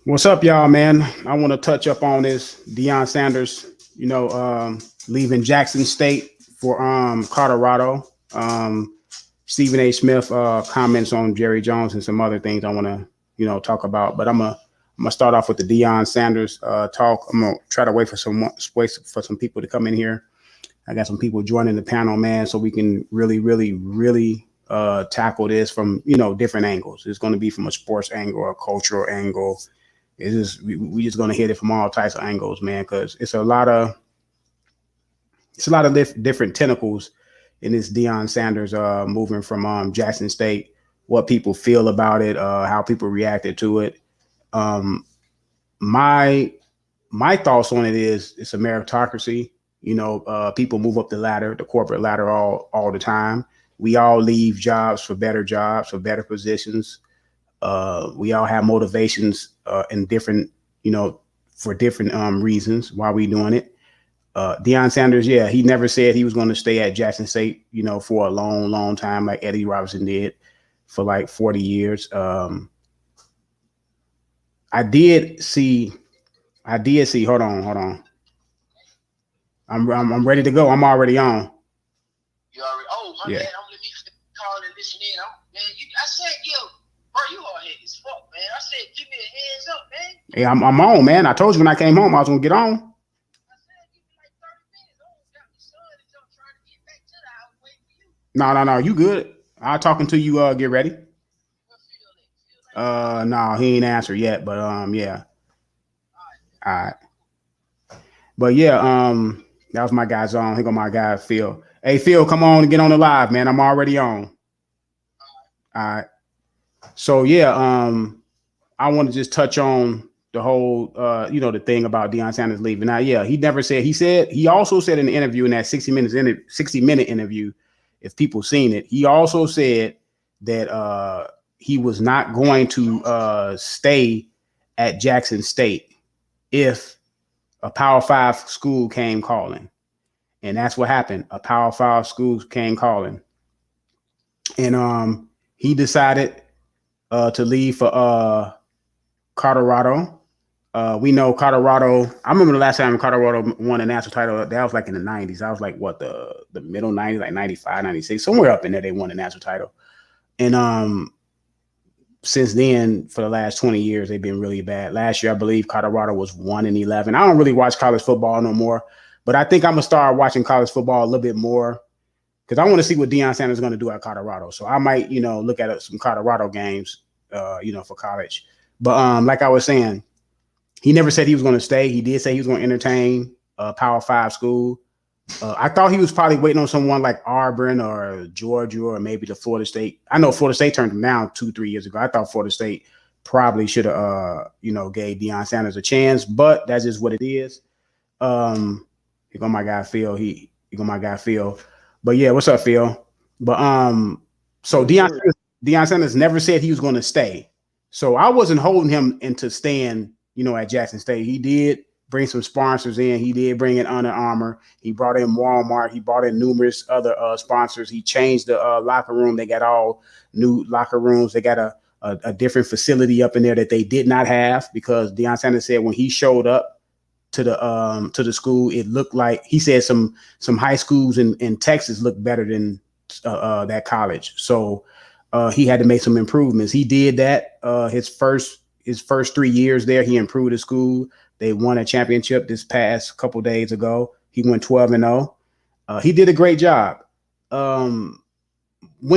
What's up, y'all, man? I want to touch up on this Deion Sanders, leaving Jackson State for Colorado. Stephen A. Smith comments on Jerry Jones and some other things I want to, talk about. But I'm gonna start off with the Deion Sanders talk. I'm gonna try to wait for some people to come in here. I got some people joining the panel, man, so we can really, really, really tackle this from different angles. It's going to be from a sports angle, a cultural angle. It's just we just gonna hit it from all types of angles, man, because it's a lot of different tentacles in this Deion Sanders moving from Jackson State. What people feel about it, how people reacted to it. Um, my my thoughts on it is it's a meritocracy. People move up the ladder, the corporate ladder, all the time. We all leave jobs for better jobs, for better positions. We all have motivations in different, for different reasons why we doing it. Deion Sanders, yeah, he never said he was going to stay at Jackson State, for a long, long time like Eddie Robinson did for like 40 years. I did see, Hold on. I'm ready to go. I'm already on. You already? Oh my bad. I'm gonna be calling and listening in. I said, yo, bro, you all head as fuck, man. I said, give me a hands up, man. Hey, I'm on, man. I told you when I came home I was gonna get on. I said, give me like 30 minutes. I almost got my son and I'm trying to get back to the house waiting for you. No, you good. I'll talk until you get ready. No, he ain't answered yet, but yeah. All right. But yeah, that was my guy's on. Here go my guy Phil. Hey Phil, come on and get on the live, man. I'm already on. All right. So yeah, I want to just touch on the whole the thing about Deion Sanders leaving. Now, yeah, he also said in the interview, in that 60-minute interview, if people seen it, he also said that he was not going to stay at Jackson State if a Power 5 school came calling. And that's what happened. A Power 5 school came calling. And he decided to leave for Colorado. We know Colorado. I remember the last time Colorado won a national title. That was like in the 90s. I was like, what, the middle 90s, like 95, 96, somewhere up in there, they won a national title. And since then, for the last 20 years, they've been really bad. Last year, I believe Colorado was 1-11. I don't really watch college football no more, but I think I'm gonna start watching college football a little bit more because I want to see what Deion Sanders is going to do at Colorado. So I might, look at some Colorado games, for college. But like I was saying, he never said he was going to stay. He did say he was going to entertain a Power 5 school. I thought he was probably waiting on someone like Auburn or Georgia or maybe the Florida State. I know Florida State turned him down 2-3 years ago. I thought Florida State probably should have, gave Deion Sanders a chance, but that's just what it is. Here go my guy Phil. Here go my guy Phil. But yeah, what's up, Phil? But so Deion Sanders never said he was going to stay. So I wasn't holding him into staying, at Jackson State. He did bring some sponsors in. He did bring in Under Armour. He brought in Walmart. He brought in numerous other sponsors. He changed the locker room. They got all new locker rooms. They got a different facility up in there that they did not have because Deion Sanders said when he showed up to the school, it looked like he said some high schools in Texas look better than that college. So he had to make some improvements. He did that. His first 3 years there, he improved the school. They won a championship this past couple days ago. He went 12-0. He did a great job. When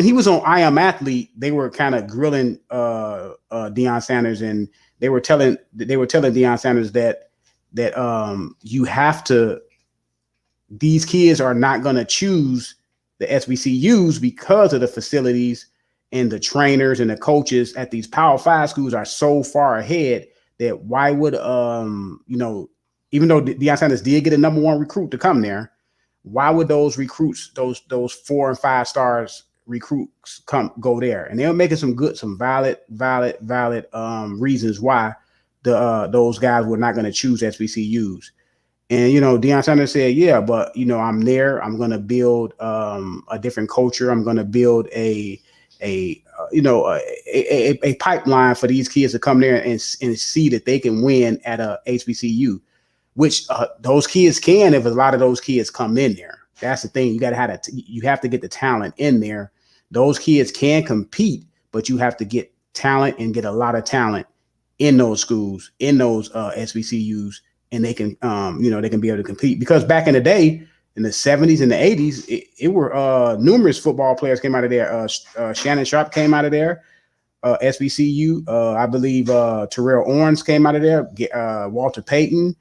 he was on I Am Athlete, they were kind of grilling Deion Sanders, and they were telling Deion Sanders that you have to. These kids are not going to choose the SBCUs because of the facilities and the trainers and the coaches at these Power 5 schools are so far ahead that why would even though Deion Sanders did get a number 1 recruit to come there, why would those recruits, those 4 and 5 stars recruits go there? And they're making some valid reasons why those guys were not going to choose SBCUs. And Deion Sanders said, yeah, but I'm there. I'm going to build a different culture. I'm going to build a a pipeline for these kids to come there and see that they can win at a HBCU, which those kids can if a lot of those kids come in there. That's the thing. You got to have you have to get the talent in there. Those kids can compete, but you have to get talent and get a lot of talent in those schools, in those SBCUs, and they can, they can be able to compete. Because back in the day, in the 70s and the 80s, it were numerous football players came out of there. Shannon Sharp came out of there, SBCU. I believe Terrell Owens came out of there. Walter Payton.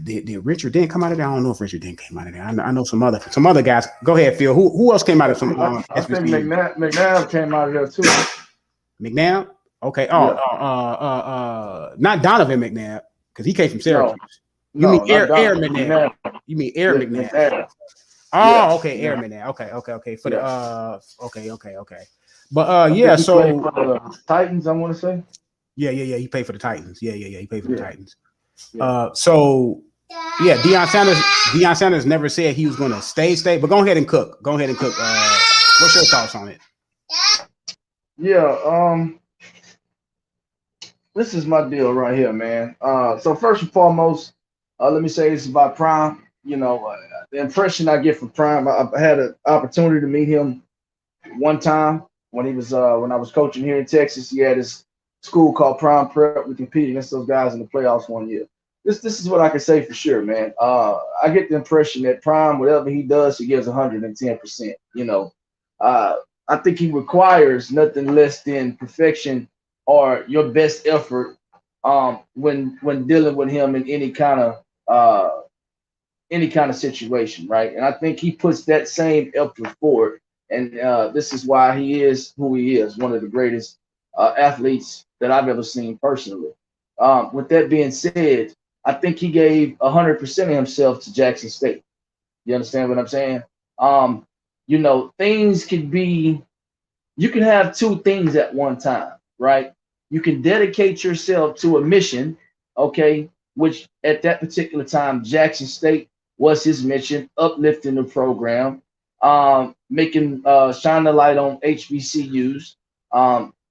Did Richard Dent come out of there? I don't know if Richard Dent came out of there. I know some other guys. Go ahead, Phil. Who else came out of some I think McNabb came out of there too. McNabb? Okay. Not Donovan McNabb, because he came from Syracuse. You mean Air McNabb? You mean Air McNabb? Oh, okay, Air McNabb. Okay. For the okay. But he so played for the Titans, I want to say. Yeah. He played for the Titans. Yeah. He played for the Titans. Deion Sanders never said he was going to stay, but go ahead and cook. What's your thoughts on it? Yeah, this is my deal right here, man. So first and foremost, let me say this about Prime. The impression I get from Prime, I had an opportunity to meet him one time when he was when I was coaching here in Texas. He had his school called Prime Prep. We competed against those guys in the playoffs one year. This is what I can say for sure, man. I get the impression that Prime, whatever he does, he gives 110%. I think he requires nothing less than perfection or your best effort when dealing with him in any kind of situation, right? And I think he puts that same effort forward, and this is why he is who he is, one of the greatest athletes that I've ever seen personally. With that being said, I think he gave 100% of himself to Jackson State. You understand what I'm saying? Things could be, you can have two things at one time, right? You can dedicate yourself to a mission, okay, which at that particular time, Jackson State was his mission, uplifting the program, making shine the light on HBCUs,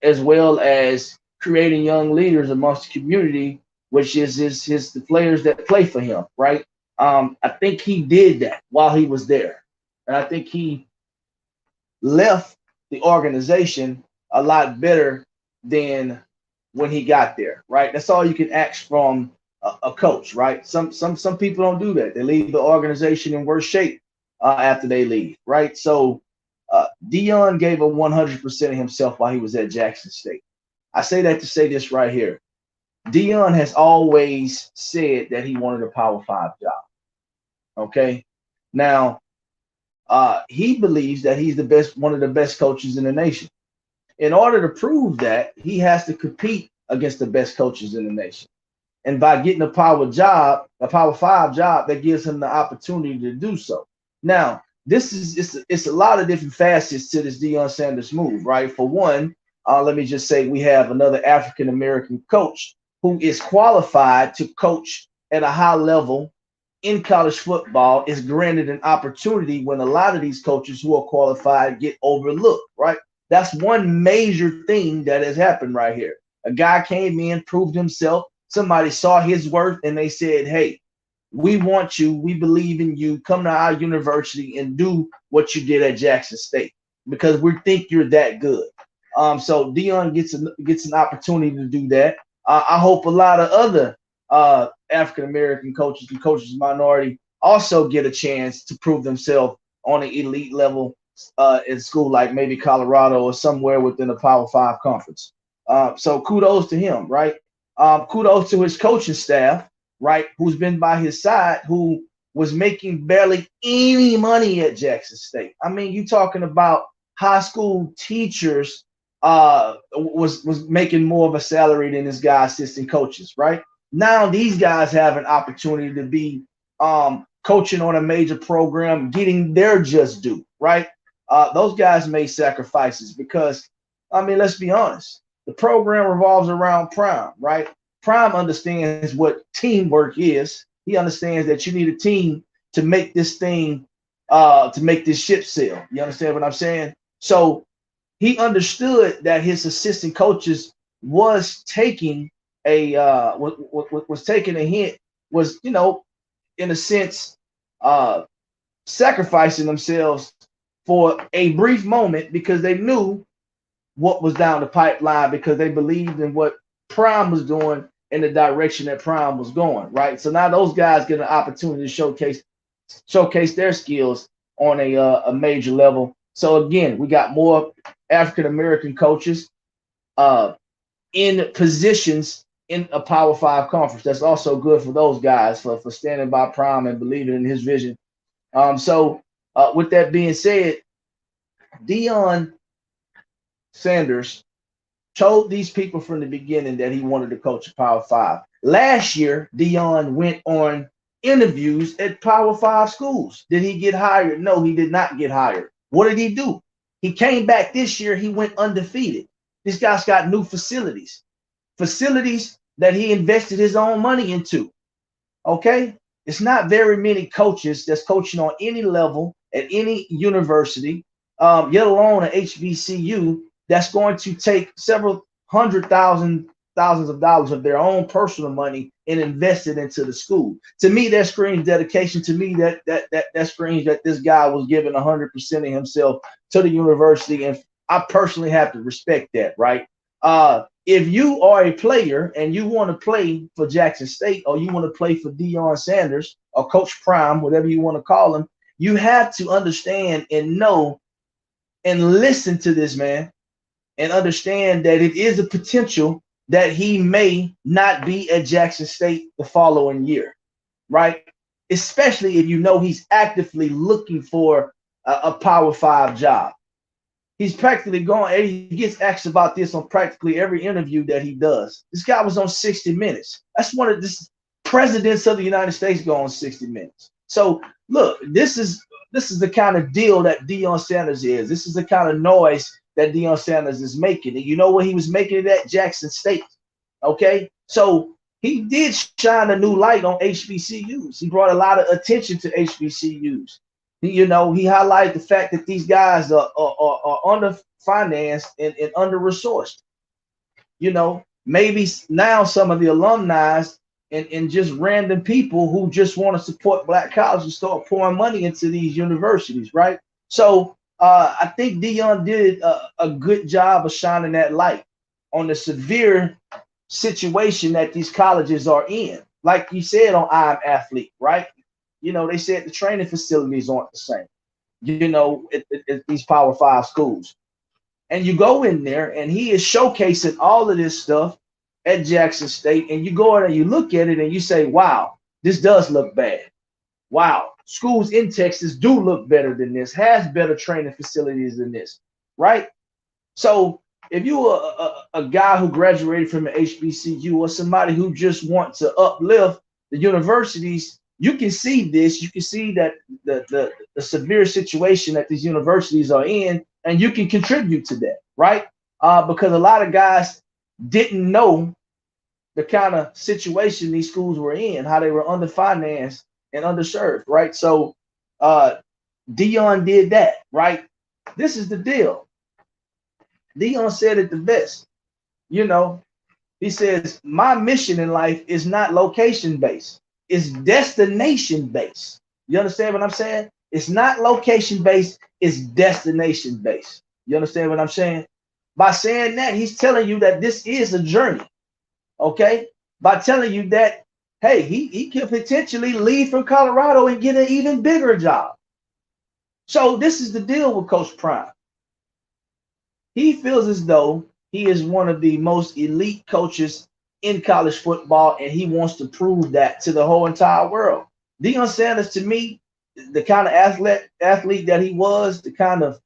as well as creating young leaders amongst the community, which is the players that play for him, right? I think he did that while he was there. And I think he left the organization a lot better than when he got there, right? That's all you can ask from a coach, right? Some people don't do that. They leave the organization in worse shape after they leave, right? So Deion gave 100% of himself while he was at Jackson State. I say that to say this right here. Deion has always said that he wanted a Power 5 job. Okay. Now, he believes that he's one of the best coaches in the nation. In order to prove that, he has to compete against the best coaches in the nation. And by getting a Power 5 job, that gives him the opportunity to do so. Now, it's a lot of different facets to this Deion Sanders move, right? For one, let me just say we have another African American coach who is qualified to coach at a high level in college football, is granted an opportunity when a lot of these coaches who are qualified get overlooked, right? That's one major thing that has happened right here. A guy came in, proved himself. Somebody saw his worth and they said, hey, we want you. We believe in you. Come to our university and do what you did at Jackson State because we think you're that good. So Deion gets an opportunity to do that. I hope a lot of other African-American coaches and coaches minority also get a chance to prove themselves on an elite level in school, like maybe Colorado or somewhere within the Power 5 conference. So kudos to him, right? Kudos to his coaching staff, right? Who's been by his side, who was making barely any money at Jackson State. I mean, you're talking about high school teachers was making more of a salary than this guy assistant coaches, right? Now these guys have an opportunity to be coaching on a major program, getting their just due, right? Those guys made sacrifices because, I mean, let's be honest. The program revolves around Prime, right? Prime understands what teamwork is. He understands that you need a team to make this thing, to make this ship sail. You understand what I'm saying? So he understood that his assistant coaches was taking was taking a hint, was, you know, in a sense, uh, sacrificing themselves for a brief moment because they knew what was down the pipeline, because they believed in what Prime was doing in the direction that Prime was going, right? So now those guys get an opportunity to showcase their skills on a major level. So again, we got more African American coaches uh, in positions in a Power Five conference. That's also good for those guys for standing by Prime and believing in his vision. So with that being said, Deion Sanders told these people from the beginning that he wanted to coach a Power Five. Last year, Deion went on interviews at Power Five schools. Did he get hired? No, he did not get hired. What did he do? He came back this year. He went undefeated. This guy's got new facilities that he invested his own money into. Okay? It's not very many coaches that's coaching on any level at any university, yet alone an HBCU, that's going to take several thousands of dollars of their own personal money and invest it into the school. To me, that screams dedication. To me, that screams that this guy was giving 100% of himself to the university, and I personally have to respect that, right? If you are a player and you want to play for Jackson State, or you want to play for Deion Sanders or Coach Prime, whatever you want to call him, you have to understand and know and listen to this man and understand that it is a potential that he may not be at Jackson State the following year, right? Especially if you know he's actively looking for a Power Five job. He's practically going, and he gets asked about this on practically every interview that he does. This guy was on 60 Minutes. That's one of the presidents of the United States go on 60 Minutes. So look, this is the kind of deal that Deion Sanders is. This is the kind of noise that Deion Sanders is making. And you know what he was making it at? Jackson State. Okay? So he did shine a new light on HBCUs. He brought a lot of attention to HBCUs. You know, he highlighted the fact that these guys are underfinanced and under-resourced. You know, maybe now some of the alumni and just random people who just want to support black colleges start pouring money into these universities, right? So I think Deion did a good job of shining that light on the severe situation that these colleges are in. Like you said on I'm Athlete, right? You know, they said the training facilities aren't the same, you know, at these Power Five schools. And you go in there and he is showcasing all of this stuff at Jackson State. And you go in and you look at it and you say, wow, this does look bad. Wow, schools in Texas do look better than this, has better training facilities than this, right? So if you are a guy who graduated from an HBCU or somebody who just wants to uplift the universities, you can see this. You can see that the severe situation that these universities are in, and you can contribute to that, right? Because a lot of guys didn't know the kind of situation these schools were in, how they were underfinanced and underserved, right? So Deion did that, right? This is the deal. Deion said it the best. You know, he says, my mission in life is not location based. It's destination based. You understand what I'm saying? It's not location based, it's destination based. You understand what I'm saying? By saying that, he's telling you that this is a journey. Okay? By telling you that, hey, he could potentially leave from Colorado and get an even bigger job. So this is the deal with Coach Prime. He feels as though he is one of the most elite coaches in college football, and he wants to prove that to the whole entire world. Deion Sanders, to me, the kind of athlete that he was, the kind of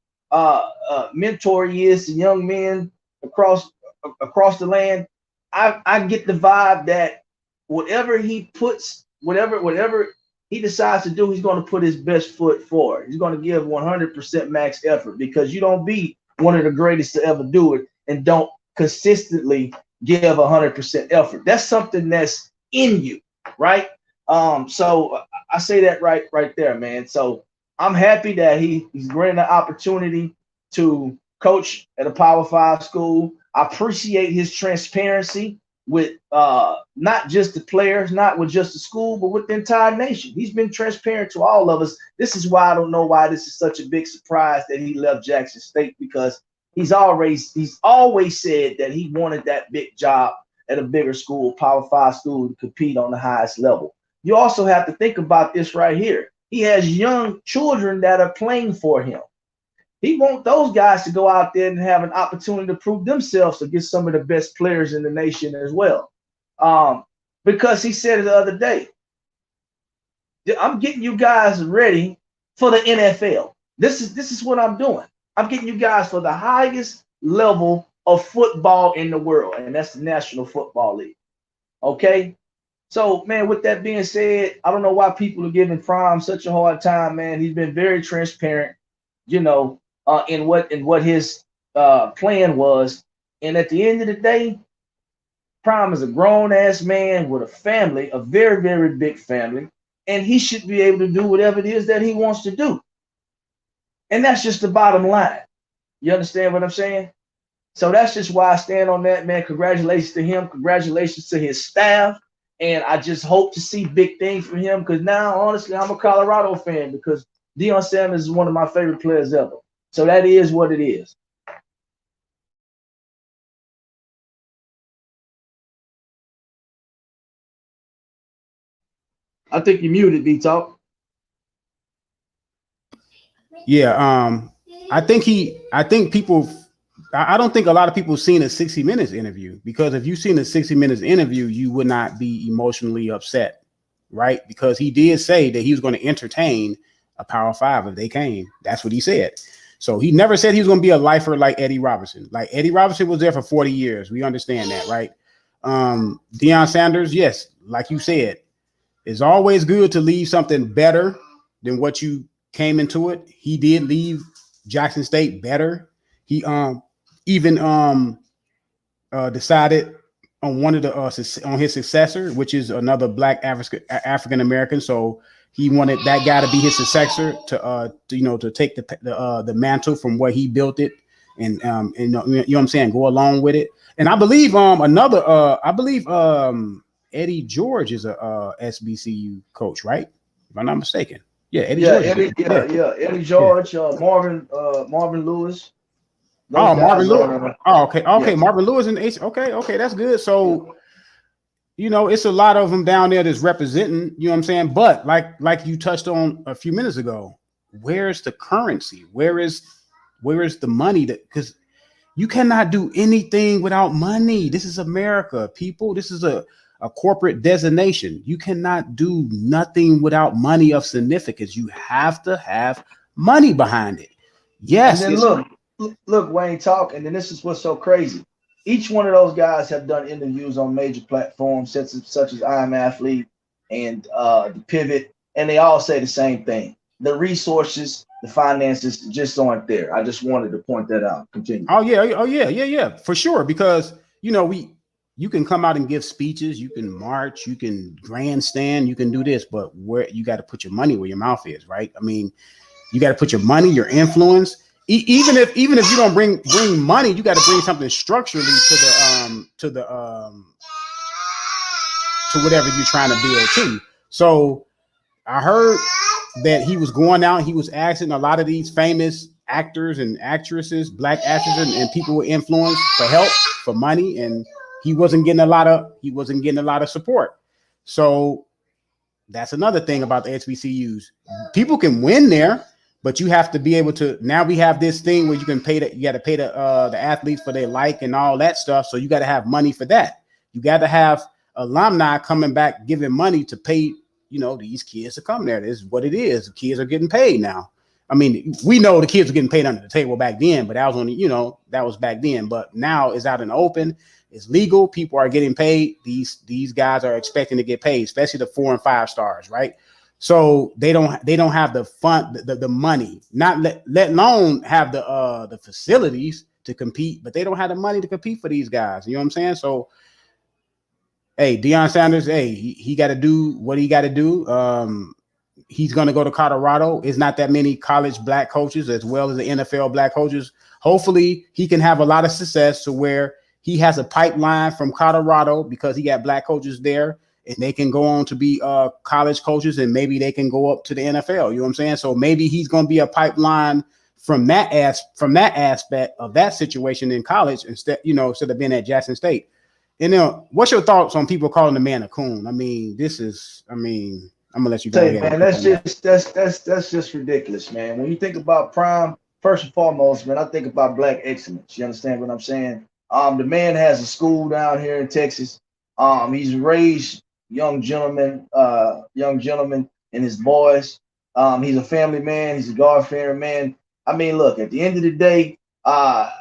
mentor he is to young men across the land, I get the vibe that whatever he puts, whatever he decides to do, he's going to put his best foot forward. He's going to give 100% max effort, because you don't be one of the greatest to ever do it and don't consistently give 100% effort. That's something that's in you, right? So I say that right there, man. So I'm happy that he's granted the opportunity to coach at a Power 5 school. I appreciate his transparency with not just the players, not with just the school, but with the entire nation. He's been transparent to all of us. This is why I don't know why this is such a big surprise that he left Jackson State, because he's always said that he wanted that big job at a bigger school, Power 5 school, to compete on the highest level. You also have to think about this right here. He has young children that are playing for him. He wants those guys to go out there and have an opportunity to prove themselves against some of the best players in the nation as well. Because he said it the other day, I'm getting you guys ready for the NFL. This is what I'm doing. I'm getting you guys for the highest level of football in the world, and that's the National Football League. Okay? So, man, with that being said, I don't know why people are giving Prime such a hard time, man. He's been very transparent, in what his plan was. And at the end of the day, Prime is a grown-ass man with a family, a very, very big family, and he should be able to do whatever it is that he wants to do. And that's just the bottom line. You understand what I'm saying? So that's just why I stand on that, man. Congratulations to him. Congratulations to his staff. And I just hope to see big things from him, because now, honestly, I'm a Colorado fan because Deion Sanders is one of my favorite players ever. So that is what it is. I think you muted, B-Talk. Yeah, I don't think a lot of people seen a 60 Minutes interview, because if you've seen a 60 Minutes interview, you would not be emotionally upset, right? Because he did say that he was going to entertain a Power 5 if they came. That's what he said. So he never said he was going to be a lifer like Eddie Robinson. Like Eddie Robinson was there for 40 years. We understand that, right? Deion Sanders, yes, like you said, it's always good to leave something better than what you came into it. He did leave Jackson State better. He even decided on one of the on his successor, which is another Black African American. So he wanted that guy to be his successor to take the mantle from where he built it, and you know what I'm saying, go along with it. And I believe Eddie George is a SBCU coach, right? If I'm not mistaken. Yeah, Eddie George. Eddie George, Marvin Lewis. Marvin Lewis. Okay. Yeah. Marvin Lewis and H. Okay, that's good. So, it's a lot of them down there that's representing. You know what I'm saying? But like you touched on a few minutes ago, where's the currency? Where is the money? Because you cannot do anything without money. This is America, people. This is a corporate designation. You cannot do nothing without money of significance. You have to have money behind it. Yes. And then look, Wayne, talk, and then this is what's so crazy. Each one of those guys have done interviews on major platforms such as I Am Athlete and the Pivot, and they all say the same thing. The resources, the finances just aren't there. I just wanted to point that out. Continue. Oh yeah, for sure. Because you can come out and give speeches, you can march, you can grandstand, you can do this, but where you got to put your money where your mouth is, right? I mean, you got to put your money, your influence. Even if you don't bring money, you got to bring something structurally to whatever you're trying to build too. So I heard that he was going out, he was asking a lot of these famous actors and actresses, Black actors and people with influence for help, for money, and he wasn't getting a lot of support. So that's another thing about the HBCUs. People can win there, but you have to be able to. Now we have this thing where you can pay you got to pay the athletes for their and all that stuff. So you got to have money for that. You got to have alumni coming back giving money to pay these kids to come there. This is what it is. The kids are getting paid now. I mean, we know the kids were getting paid under the table back then, but that was only that was back then. But now it's out in the open. It's legal. People are getting paid. These guys are expecting to get paid, especially the 4 and 5 stars, right? So they don't have the fund, the money, not let alone have the facilities to compete, but they don't have the money to compete for these guys. You know what I'm saying? So, hey, Deion Sanders, hey, he got to do what he got to do. he's going to go to Colorado. It's not that many college black coaches as well as the NFL black coaches. Hopefully he can have a lot of success to where he has a pipeline from Colorado because he got black coaches there and they can go on to be college coaches and maybe they can go up to the NFL. You know what I'm saying? So maybe he's going to be a pipeline from that aspect of that situation in college instead of being at Jackson State. And what's your thoughts on people calling the man a coon? I mean, I'm gonna let you go ahead. Man, that's just ridiculous, man. When you think about Prime, first and foremost, man, I think about black excellence. You understand what I'm saying? The man has a school down here in Texas. He's raised young gentlemen and his boys. He's a family man. He's a God-fearing man. I mean, look, at the end of the day, I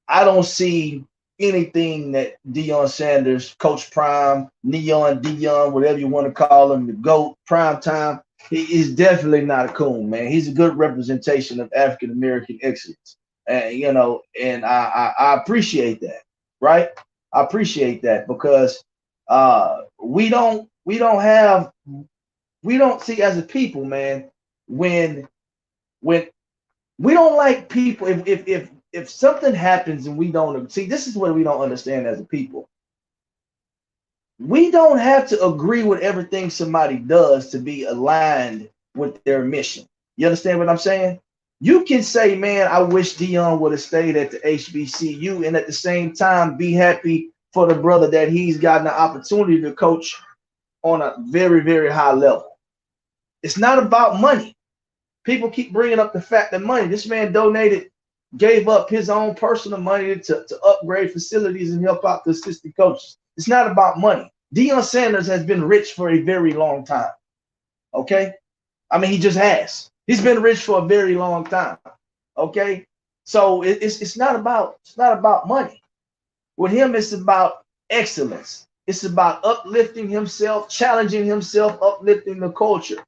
don't see anything that Deion Sanders, Coach Prime, Deion, whatever you want to call him, the GOAT, Prime Time, he is definitely not a coon, man. He's a good representation of African American excellence. And I appreciate that, right? I appreciate that because we don't see as a people, man, when we don't like people if something happens and we don't see, this is what we don't understand as a people. We don't have to agree with everything somebody does to be aligned with their mission. You understand what I'm saying? You can say, man, I wish Deion would have stayed at the HBCU, and at the same time be happy for the brother that he's gotten the opportunity to coach on a very, very high level. It's not about money. People keep bringing up the fact that money. This man gave up his own personal money to upgrade facilities and help out the assistant coaches. It's not about money. Deion Sanders has been rich for a very long time. Okay? I mean, he just has. He's been rich for a very long time. Okay? So it's not about money. With him, it's about excellence. It's about uplifting himself, challenging himself, uplifting the culture.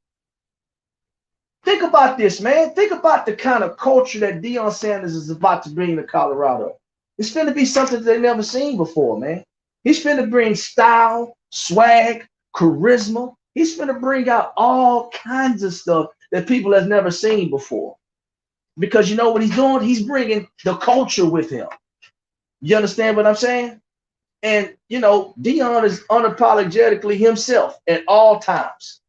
Think about this, man. Think about the kind of culture that Deion Sanders is about to bring to Colorado. It's going to be something they've never seen before, man. He's going to bring style, swag, charisma. He's going to bring out all kinds of stuff that people have never seen before. Because you know what he's doing? He's bringing the culture with him. You understand what I'm saying? And, Deion is unapologetically himself at all times.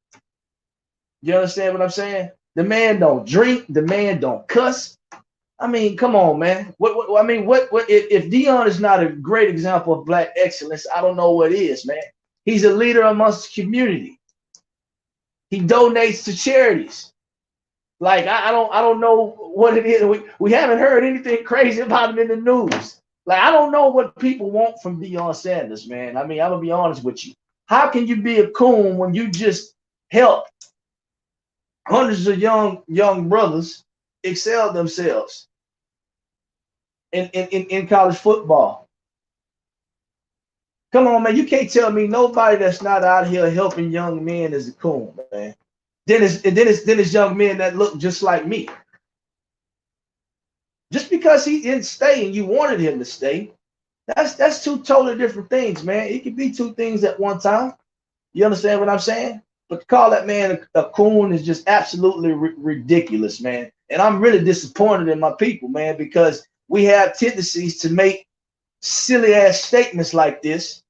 You understand what I'm saying? The man don't drink. The man don't cuss. I mean, come on, man. If Deion is not a great example of black excellence, I don't know what is, man. He's a leader amongst the community. He donates to charities. Like, I don't know what it is. We haven't heard anything crazy about him in the news. Like, I don't know what people want from Deion Sanders, man. I mean, I'm gonna be honest with you. How can you be a coon when you just help hundreds of young brothers excel themselves in college football? Come on, man. You can't tell me nobody that's not out here helping young men is a coon, man. Then it's young men that look just like me. Just because he didn't stay and you wanted him to stay, that's two totally different things, man. It could be two things at one time. You understand what I'm saying? But to call that man a coon is just absolutely ridiculous, man. And I'm really disappointed in my people, man, because we have tendencies to make silly ass statements like this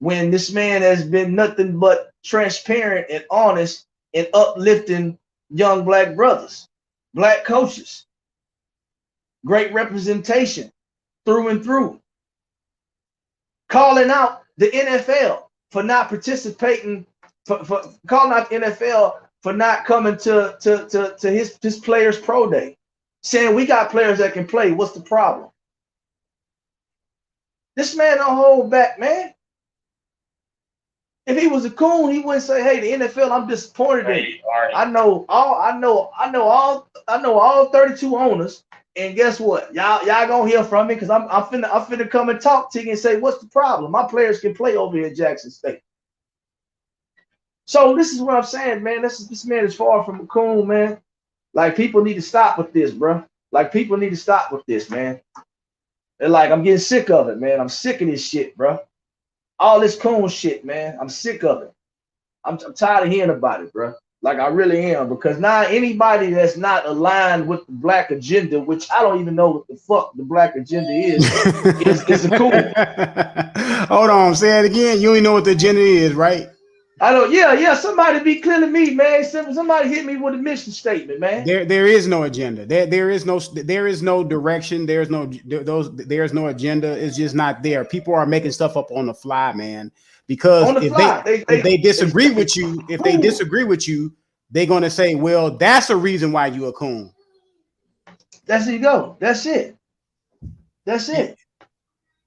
when this man has been nothing but transparent and honest and uplifting young black brothers, black coaches. Great representation through and through. Calling out the NFL for not participating, for calling out the NFL for not coming to his players' pro day, saying we got players that can play. What's the problem? This man don't hold back, man. If he was a coon, he wouldn't say, "Hey, the NFL, I'm disappointed in you. I know all 32 owners, and guess what? Y'all gonna hear from me because I'm finna come and talk to you and say, what's the problem? My players can play over here at Jackson State." So this is what I'm saying, man. This man is far from a coon, man. Like, people need to stop with this, bro. Like, people need to stop with this, man. And like, I'm getting sick of it, man. I'm sick of this shit, bro. All this coon shit, man. I'm sick of it. I'm tired of hearing about it, bro. Like I really am, because now anybody that's not aligned with the black agenda, which I don't even know what the fuck the black agenda is a cool. Hold on, say it again. You don't even know what the agenda is, right? I don't. Yeah. Somebody be clear to me, man. Somebody hit me with a mission statement, man. There is no agenda. There is no direction. There's no agenda. It's just not there. People are making stuff up on the fly, man. Because on the fly, if they disagree with you, they're gonna say, well, that's a reason why you a coon. That's you go. That's it.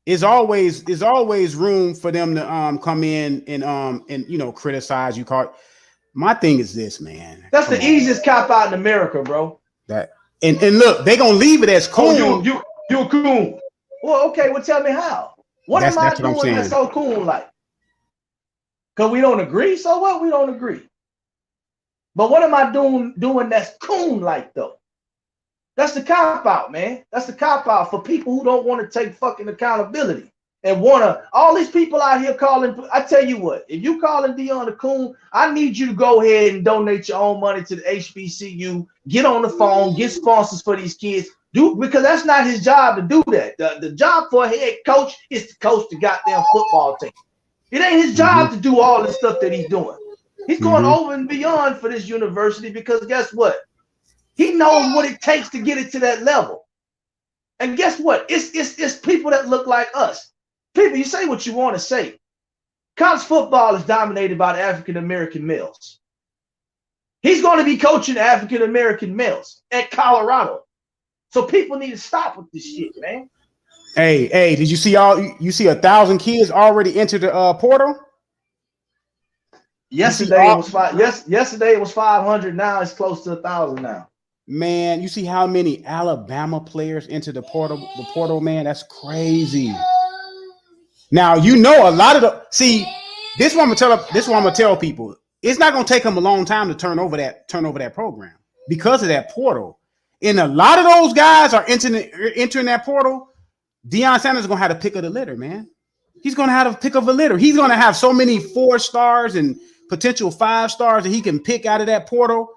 It's always room for them to come in and criticize you. My thing is this, man. That's the easiest cop out in America, bro. That and look, they gonna leave it as coon. Oh, you a coon. Well, okay. Well, tell me how. What am I doing that's so cool like? Because we don't agree. So what? We don't agree. But what am I doing that's coon like though? That's the cop out, man. That's the cop out for people who don't want to take fucking accountability and all these people out here calling. I tell you what, if you calling Deion a coon, I need you to go ahead and donate your own money to the HBCU. Get on the phone, get sponsors for these kids. Because that's not his job to do that. The job for a head coach is to coach the goddamn football team. It ain't his job to do all the stuff that he's doing. He's going over and beyond for this university because guess what? He knows what it takes to get it to that level. And guess what? It's people that look like us. People, you say what you want to say. College football is dominated by the African-American males. He's going to be coaching African-American males at Colorado. So people need to stop with this shit, man. Hey, did you see 1,000 kids already entered the portal? Yesterday it was yesterday it was 500. Now it's close to 1,000 now. Man, you see how many Alabama players entered the portal, man? That's crazy. Now a lot of this one I'm gonna tell people. It's not gonna take them a long time to turn over that program because of that portal. And a lot of those guys are entering that portal. Deion Sanders is gonna have to pick of the litter, man. He's gonna have to pick of a litter. He's gonna have so many 4 stars and potential 5 stars that he can pick out of that portal.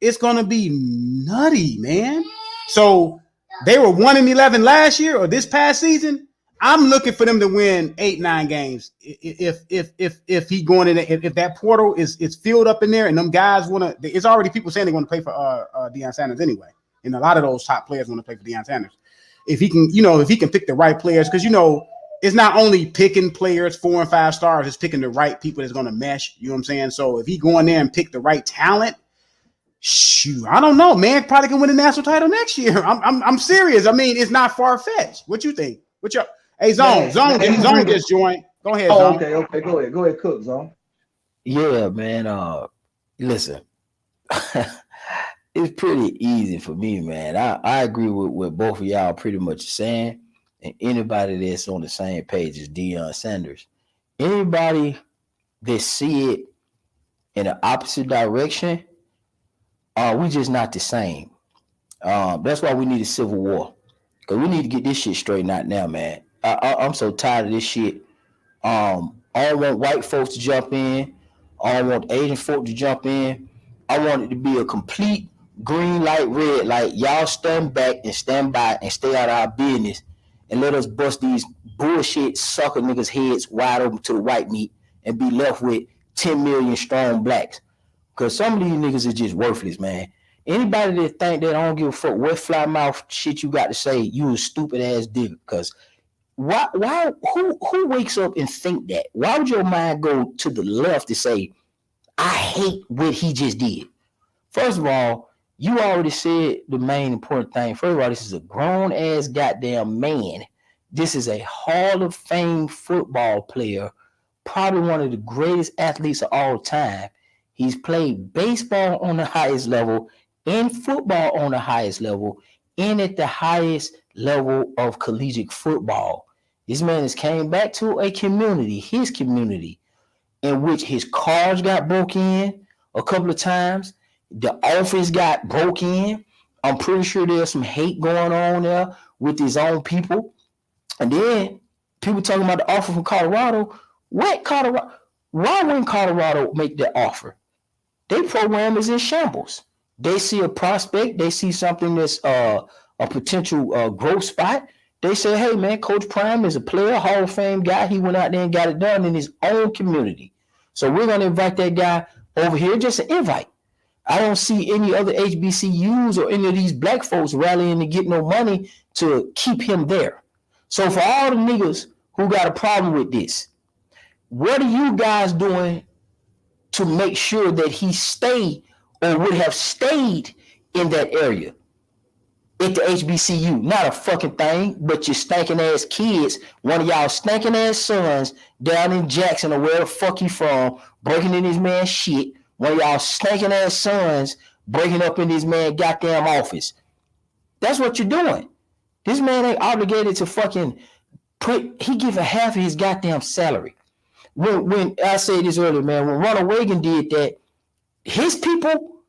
It's gonna be nutty, man. So they were 1-11 last year or this past season. I'm looking for them to win 8-9 games. If he going in, if that portal is filled up in there and them guys wanna, it's already people saying they're gonna play for Deion Sanders anyway. And a lot of those top players want to play for Deion Sanders. If he can pick the right players, because it's not only picking players 4 and 5 stars, it's picking the right people that's going to mesh. You know what I'm saying? So if he go in there and pick the right talent, shoot, I don't know, man. Probably can win the national title next year. I'm serious. I mean, it's not far fetched. What you think? Hey, Zone just joined. Go ahead, Zone. Okay. Go ahead, Cook, Zone. Yeah, man. Listen. It's pretty easy for me, man. I agree with what both of y'all pretty much saying. And anybody that's on the same page as Deion Sanders. Anybody that see it in the opposite direction, we just not the same. That's why we need a civil war. Because we need to get this shit straightened out now, man. I'm so tired of this shit. I don't want white folks to jump in. I don't want Asian folk to jump in. I want it to be a complete green light, red light. Y'all stand back and stand by and stay out of our business and let us bust these bullshit sucker niggas' heads wide open to the white meat and be left with 10 million strong blacks. Because some of these niggas are just worthless, man. Anybody that think that I don't give a fuck what fly mouth shit you got to say, you a stupid ass nigga. Because who wakes up and think that? Why would your mind go to the left to say, I hate what he just did? First of all, you already said the main important thing. First of all, this is a grown ass goddamn man. This is a Hall of Fame football player, probably one of the greatest athletes of all time. He's played baseball on the highest level, and football on the highest level, and at the highest level of collegiate football. This man has came back to a community, his community, in which his cars got broke in a couple of times. The office got broke in. I'm pretty sure there's some hate going on there with his own people. And then people talking about the offer from Colorado. Why wouldn't Colorado make that offer? Their program is in shambles. They see a prospect, they see something that's a potential growth spot. They say, hey man, Coach Prime is a player, Hall of Fame guy. He went out there and got it done in his own community. So we're gonna invite that guy over here, just an invite. I don't see any other HBCUs or any of these black folks rallying to get no money to keep him there. So for all the niggas who got a problem with this, what are you guys doing to make sure that he stay or would have stayed in that area at the HBCU? Not a fucking thing, but your stinking ass kids, one of y'all stinking ass sons down in Jackson or where the fuck you from, breaking in this man's shit. One of y'all stinking ass sons breaking up in this man's goddamn office. That's what you're doing. This man ain't obligated to fucking he giving half of his goddamn salary. When I said this earlier, man, when Ronald Reagan did that, his people,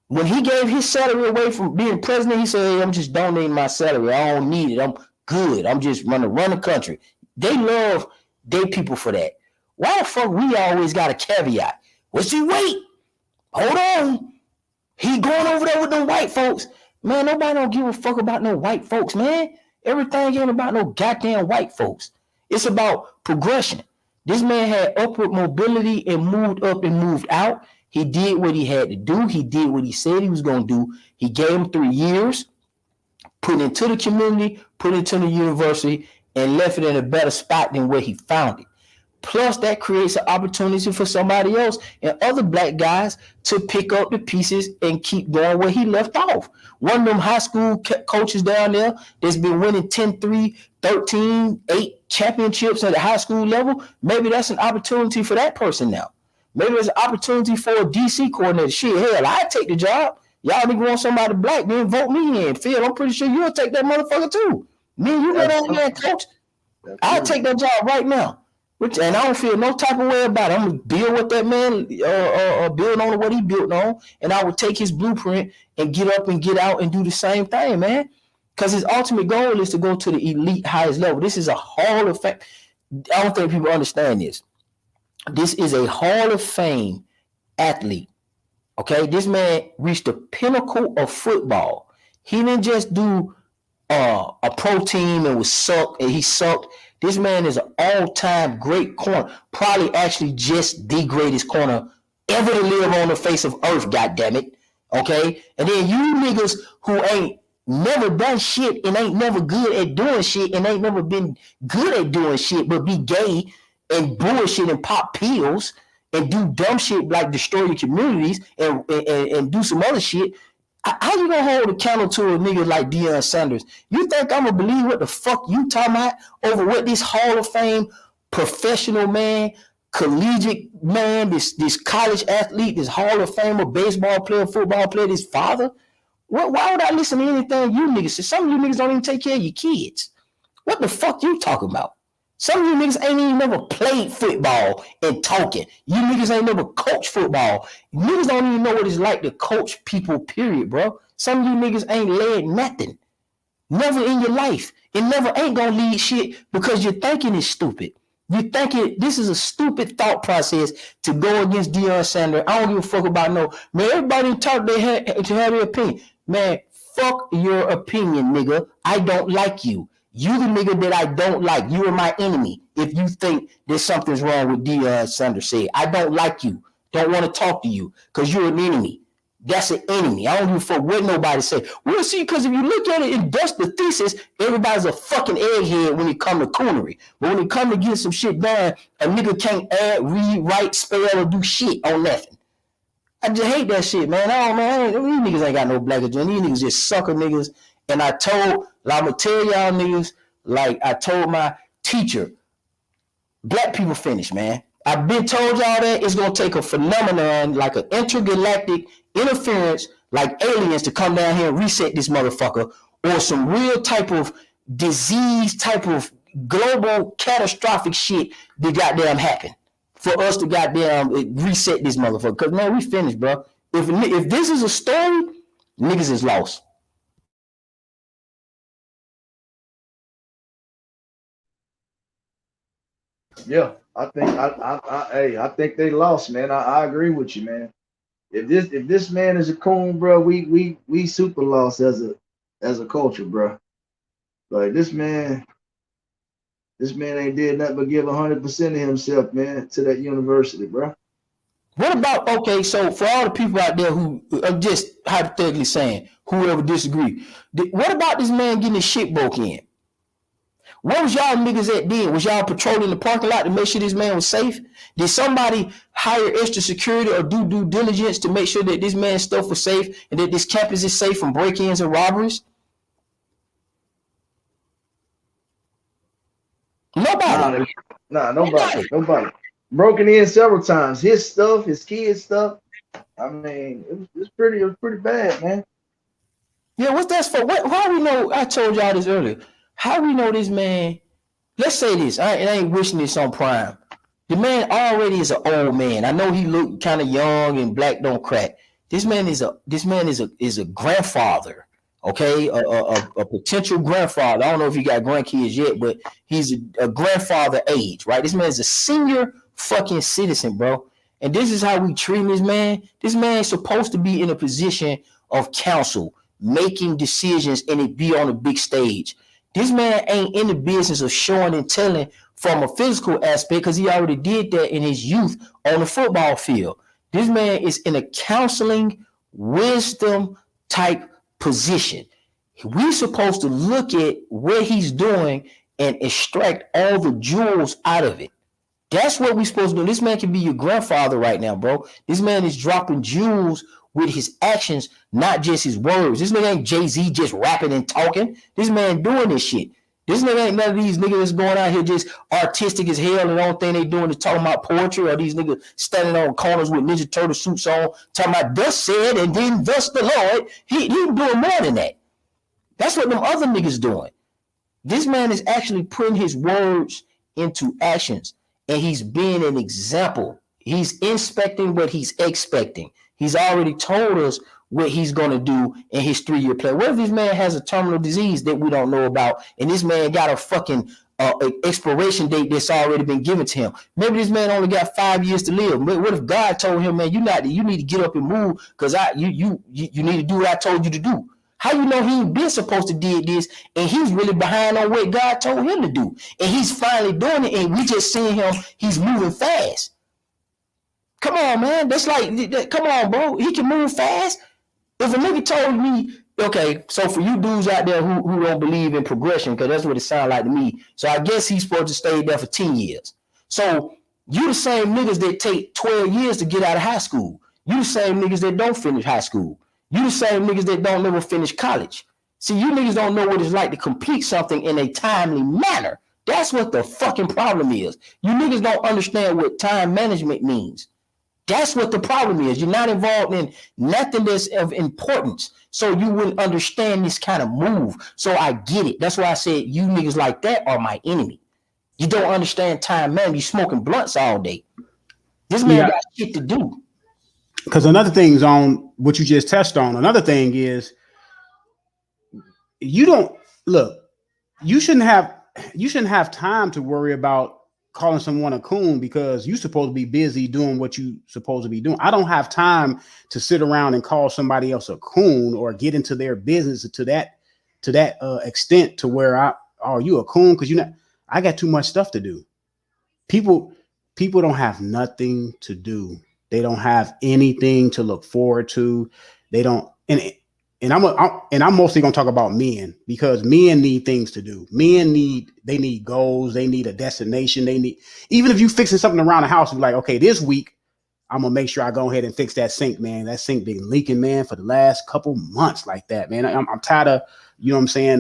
when he gave his salary away from being president, he said, hey, I'm just donating my salary. I don't need it. I'm good. I'm just gonna run the country. They love their people for that. Why the fuck we always got a caveat? Well, see, wait, hold on. He going over there with them white folks. Man, nobody don't give a fuck about no white folks, man. Everything ain't about no goddamn white folks. It's about progression. This man had upward mobility and moved up and moved out. He did what he had to do. He did what he said he was going to do. He gave him 3 years, put it into the community, put it into the university, and left it in a better spot than where he found it. Plus, that creates an opportunity for somebody else and other black guys to pick up the pieces and keep going where he left off. One of them high school coaches down there that's been winning 10-3, 13, 8 championships at the high school level, maybe that's an opportunity for that person now. Maybe there's an opportunity for a DC coordinator. Shit, hell, I'd take the job. Y'all nigga want somebody black, then vote me in. Phil, I'm pretty sure you'll take that motherfucker too. Me and you go down there and coach. I'll take that job right now. And I don't feel no type of way about it. I'm gonna build what that man build on what he built on, and I would take his blueprint and get up and get out and do the same thing, man. Because his ultimate goal is to go to the elite highest level. This is a Hall of Fame. I don't think people understand this. This is a Hall of Fame athlete. Okay, this man reached the pinnacle of football. He didn't just do a pro team and was sucked, and he sucked. This man is an all-time great corner, probably actually just the greatest corner ever to live on the face of earth, goddammit. Okay? And then you niggas who ain't never done shit and ain't never good at doing shit and ain't never been good at doing shit, but be gay and bullshit and pop pills and do dumb shit like destroy your communities and do some other shit. How you gonna hold a candle to a nigga like Deion Sanders? You think I'm gonna believe what the fuck you talking about over what this Hall of Fame professional man, collegiate man, this college athlete, this Hall of Famer, baseball player, football player, this father? Why would I listen to anything you niggas say? Some of you niggas don't even take care of your kids. What the fuck you talking about? Some of you niggas ain't even never played football and talking. You niggas ain't never coached football. Niggas don't even know what it's like to coach people, period, bro. Some of you niggas ain't led nothing. Never in your life. It never ain't gonna lead shit because your thinking is stupid. You thinking this is a stupid thought process to go against Deion Sanders. I don't give a fuck about no. Man, everybody talk to have their opinion. Man, fuck your opinion, nigga. I don't like you. You the nigga that I don't like. You are my enemy. If you think there's something's wrong with Deion Sanders said, I don't like you. Don't want to talk to you because you're an enemy. That's an enemy. I don't give a fuck what nobody say. We'll see, because if you look at it and dust the thesis, everybody's a fucking egghead when it come to coonery. But when it come to get some shit done, a nigga can't add, read, write, spell, or do shit on nothing. I just hate that shit, man. These niggas ain't got no black agenda. These niggas just sucker niggas. And I'm gonna tell y'all niggas, like I told my teacher, black people finish, man. I've been told y'all that it's gonna take a phenomenon like an intergalactic interference, like aliens, to come down here and reset this motherfucker, or some real type of disease, type of global catastrophic shit that goddamn happen for us to goddamn reset this motherfucker. Cause man, we finished, bro. If this is a story, niggas is lost. Yeah, I think I think they lost, man. I agree with you, man. if this man is a coon, bro, we super lost as a culture, bro. Like this man ain't did nothing but give 100% of himself, man, to that university, bro. What about, okay, so for all the people out there who are just hypothetically saying, whoever disagree, what about this man getting his shit broke in? What was y'all niggas at then? Was y'all patrolling the parking lot to make sure this man was safe? Did somebody hire extra security or do due diligence to make sure that this man's stuff was safe and that this campus is safe from break-ins and robberies? Nobody. Nobody. Broken in several times. His stuff, his kids' stuff. I mean, it was pretty bad, man. Yeah, what's that for? How we know? I told y'all this earlier. How we know this man? Let's say this. I ain't wishing this on Prime. The man already is an old man. I know he looked kind of young and black don't crack. This man is a grandfather. Okay, a potential grandfather. I don't know if he got grandkids yet, but he's a grandfather age, right? This man is a senior fucking citizen, bro. And this is how we treat this man. This man is supposed to be in a position of counsel, making decisions, and it be on a big stage. This man ain't in the business of showing and telling from a physical aspect because he already did that in his youth on the football field. This man is in a counseling, wisdom type position. We're supposed to look at what he's doing and extract all the jewels out of it. That's what we're supposed to do. This man can be your grandfather right now, bro. This man is dropping jewels with his actions, not just his words. This nigga ain't Jay-Z just rapping and talking. This man doing this shit. This nigga ain't none of these niggas that's going out here just artistic as hell and the only thing they doing is talking about poetry, or these niggas standing on corners with Ninja Turtle suits on, talking about thus said and then thus the Lord. He doing more than that. That's what them other niggas doing. This man is actually putting his words into actions, and he's being an example. He's inspecting what he's expecting. He's already told us what he's going to do in his 3-year plan. What if this man has a terminal disease that we don't know about, and this man got a fucking expiration date that's already been given to him? Maybe this man only got 5 years to live. But what if God told him, man, you need to get up and move because you need to do what I told you to do? How you know he ain't been supposed to do this, and he's really behind on what God told him to do, and he's finally doing it, and we just seeing him. He's moving fast. Come on, man. That's like, come on, bro. He can move fast. If a nigga told me, okay, so for you dudes out there who don't believe in progression, because that's what it sounds like to me. So I guess he's supposed to stay there for 10 years. So you the same niggas that take 12 years to get out of high school. You the same niggas that don't finish high school. You the same niggas that don't never finish college. See, you niggas don't know what it's like to complete something in a timely manner. That's what the fucking problem is. You niggas don't understand what time management means. That's what the problem is. You're not involved in nothing that's of importance. So you wouldn't understand this kind of move. So I get it. That's why I said you niggas like that are my enemy. You don't understand time management. You smoking blunts all day. This man got shit to do. Because another thing is on what you just touched on. Another thing is you shouldn't have time to worry about calling someone a coon because you're supposed to be busy doing what you're supposed to be doing. I don't have time to sit around and call somebody else a coon or get into their business to that extent to where you a coon because I got too much stuff to do. People don't have nothing to do. They don't have anything to look forward to. They don't, and I'm mostly gonna talk about men because men need things to do. Men need goals. They need a destination. Even if you fixing something around the house, you're like, okay, this week I'm gonna make sure I go ahead and fix that sink, man. That sink been leaking, man, for the last couple months like that, man. I'm tired of, you know what I'm saying,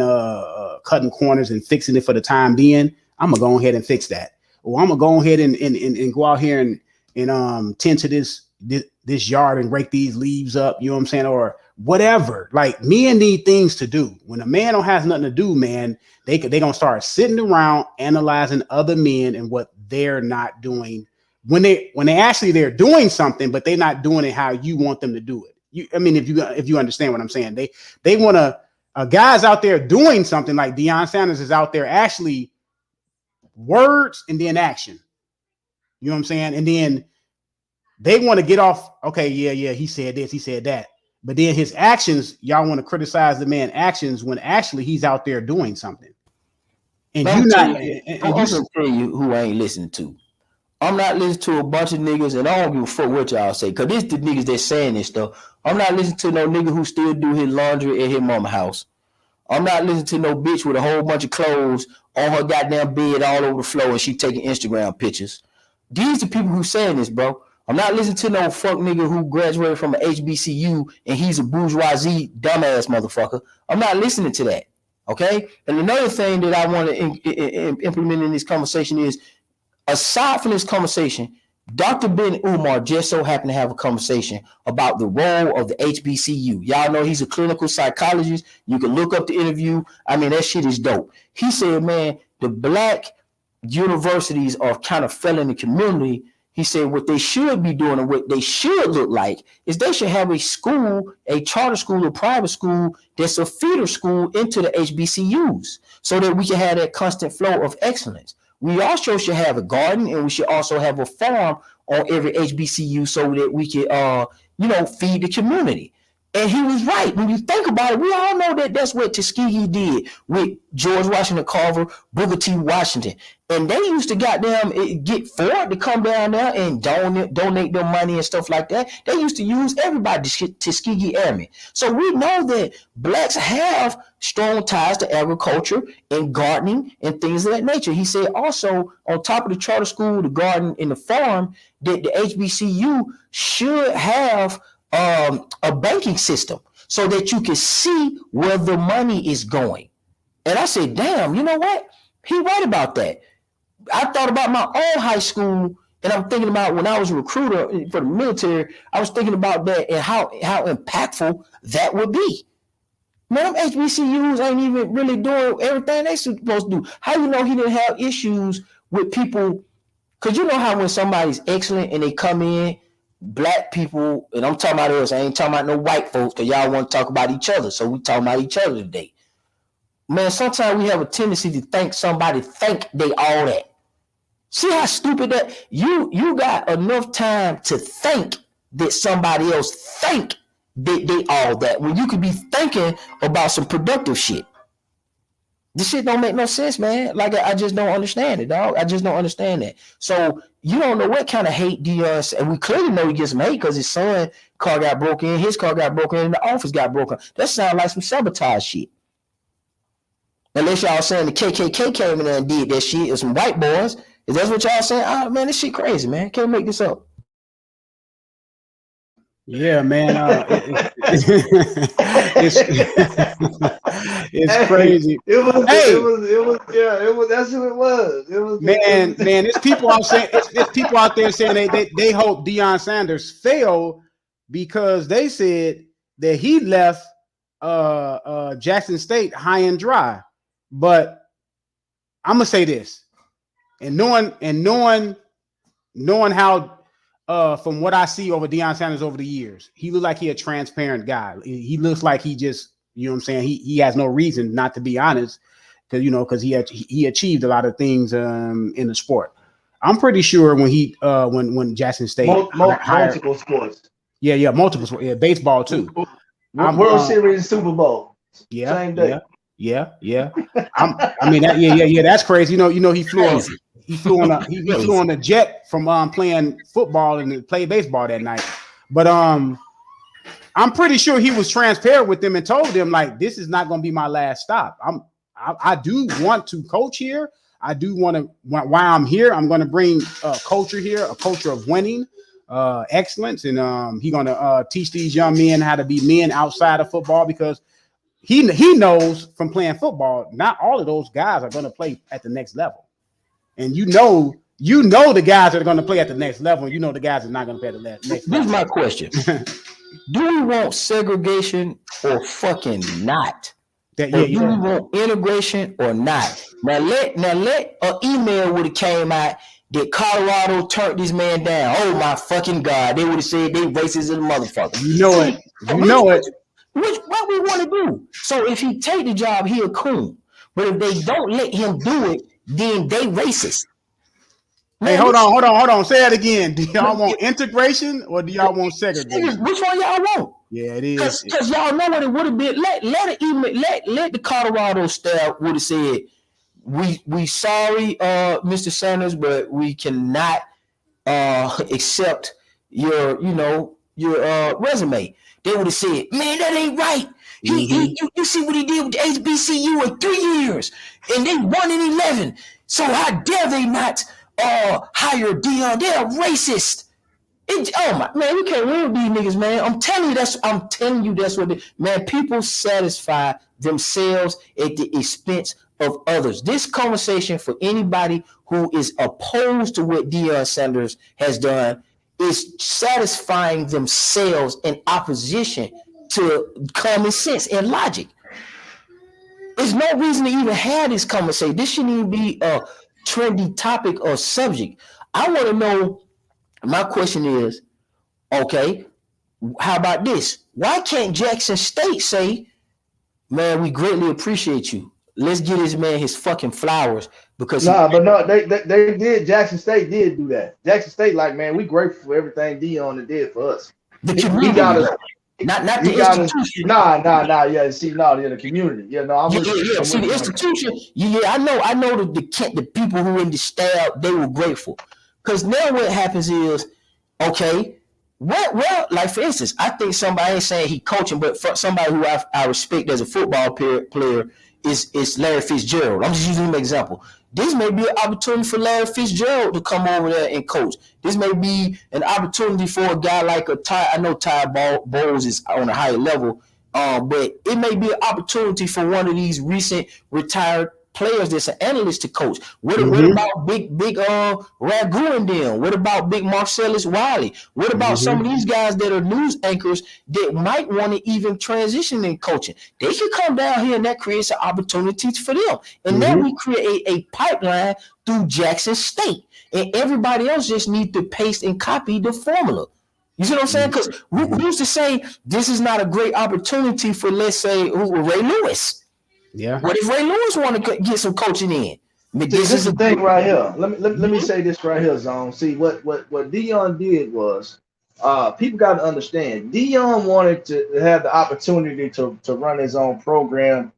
cutting corners and fixing it for the time being. I'm gonna go ahead and fix that. Or I'm gonna go ahead and go out here and tend to this yard and rake these leaves up, you know what I'm saying, or whatever. Like, men need things to do. When a man don't have nothing to do, man, they gonna start sitting around analyzing other men and what they're not doing when they're doing something, but they're not doing it how you want them to do it. If you understand what I'm saying, they want to guys out there doing something like Deion Sanders is out there actually words and then action. You know what I'm saying? And then they want to get off. Okay, yeah, he said this, he said that, but then his actions, y'all want to criticize the man's actions when actually he's out there doing something. And I'm you not. gonna tell you who I ain't listening to. I'm not listening to a bunch of niggas, and I don't give a fuck what y'all say, cause this the niggas that saying this stuff. I'm not listening to no nigga who still do his laundry at his mama house. I'm not listening to no bitch with a whole bunch of clothes on her goddamn bed all over the floor and she taking Instagram pictures. These are people who saying this, bro. I'm not listening to no fuck nigga who graduated from an HBCU and he's a bourgeoisie dumbass motherfucker. I'm not listening to that. Okay? And another thing that I want to implement in this conversation is, aside from this conversation, Dr. Ben Umar just so happened to have a conversation about the role of the HBCU. Y'all know he's a clinical psychologist. You can look up the interview. I mean, that shit is dope. He said, man, the black universities are kind of failing the community. He said what they should be doing and what they should look like is they should have a school, a charter school, a private school that's a feeder school into the HBCUs so that we can have that constant flow of excellence. We also should have a garden, and we should also have a farm on every HBCU so that we can, feed the community. And he was right. When you think about it, we all know that that's what Tuskegee did with George Washington Carver, Booker T. Washington. And they used to get Ford to come down there and donate their money and stuff like that. They used to use everybody, Tuskegee Airmen. So we know that blacks have strong ties to agriculture and gardening and things of that nature. He said also, on top of the charter school, the garden, and the farm, that the HBCU should have a banking system so that you can see where the money is going. And I said, damn, you know what? He right about that. I thought about my own high school, and I'm thinking about when I was a recruiter for the military, I was thinking about that and how impactful that would be. Man, them HBCUs ain't even really doing everything they supposed to do. How you know he didn't have issues with people? Because you know how when somebody's excellent and they come in, black people, and I'm talking about us, I ain't talking about no white folks, because y'all want to talk about each other, so we talking about each other today. Man, sometimes we have a tendency to think somebody think they all that. See how stupid that? You got enough time to think that somebody else think that they all that, when you could be thinking about some productive shit. This shit don't make no sense, man. Like, I just don't understand it, dog. I just don't understand that. So you don't know what kind of hate Deion, and we clearly know he gets some hate because his son car got broken in, his car got broken in, and the office got broken. That sounds like some sabotage shit. Unless y'all saying the KKK came in there and did that shit, or some white boys. Is that what y'all saying? Oh, man, this shit crazy, man. Can't make this up. Yeah, man. It's crazy. It was. That's who it was. It was. Man. It's people out saying. It's people out there saying they hope Deion Sanders fail because they said that he left Jackson State high and dry. But I'm gonna say this, and knowing how. From what I see over Deion Sanders over the years, he looks like he a transparent guy. He looks like he just, you know what I'm saying? He has no reason not to be honest, because he achieved a lot of things in the sport. I'm pretty sure when Jackson State multiple sports. Yeah, multiple sports. Yeah, baseball too. World Series and Super Bowl. Yeah, same day. Yeah. That's crazy. He flew on a jet from playing football and played baseball that night. But I'm pretty sure he was transparent with them and told them, like, this is not going to be my last stop. I do want to coach here. I do want to, while I'm here, I'm going to bring a culture here, a culture of winning, excellence, and he's going to teach these young men how to be men outside of football, because he knows from playing football, not all of those guys are going to play at the next level. And you know the guys that are going to play at the next level, and you know the guys that are not going to play at the next level. This is my question. Do we want segregation or fucking not? Do we want integration or not? Now let an email would have came out that Colorado turned this man down. Oh my fucking God. They would have said they racist as a motherfucker. You know it. What we want to do. So if he take the job, he a coon. But if they don't let him do it, then they racist. Hey, Man, hold on. Say that again. Do y'all want integration or do y'all want segregation? which one y'all want? Yeah, it is. Cause y'all know what it would have been. Let the Colorado staff would have said, we sorry, Mr. Sanders, but we cannot accept your resume. They would have said, man, that ain't right. You see what he did with the HBCU in 3 years, and they won in 11. So how dare they not hire Deion? They're racist. Oh my man, we can't win with these niggas, man. I'm telling you that's what man. People satisfy themselves at the expense of others. This conversation for anybody who is opposed to what Deion Sanders has done is satisfying themselves in opposition to common sense and logic. There's no reason to even have this conversation. This shouldn't even be a trendy topic or subject. I want to know. My question is, okay, how about this? Why can't Jackson State say, man, we greatly appreciate you. Let's give this man his fucking flowers because they did. Jackson State did do that. Jackson State, like, man, we grateful for everything Deion did for us. The community, he got us. Not the institution. Yeah. See, the community. Yeah, no, I'm with you. See, the institution. Yeah, I know the people who in the staff, they were grateful. Because now what happens is, okay, well, like for instance, I think somebody, I ain't saying he coaching, but for somebody who I respect as a football player is Larry Fitzgerald. I'm just using him as an example. This may be an opportunity for Larry Fitzgerald to come over there and coach. This may be an opportunity for a guy like I know Ty Bowles is on a higher level, but it may be an opportunity for one of these recent retired players that's an analyst to coach. What about big Ragu and them? What about big Marcellus Wiley? What about some of these guys that are news anchors that might want to even transition in coaching? They should come down here, and that creates an opportunity for them. And then we create a pipeline through Jackson State, and everybody else just need to paste and copy the formula. You see what I'm saying? Because we used to say this is not a great opportunity for, let's say, Ray Lewis. Yeah. What if Ray Lewis want to get some coaching in? This is the thing right here. Let me say this right here, Zone. See, what Deion did was, people got to understand. Deion wanted to have the opportunity to run his own program,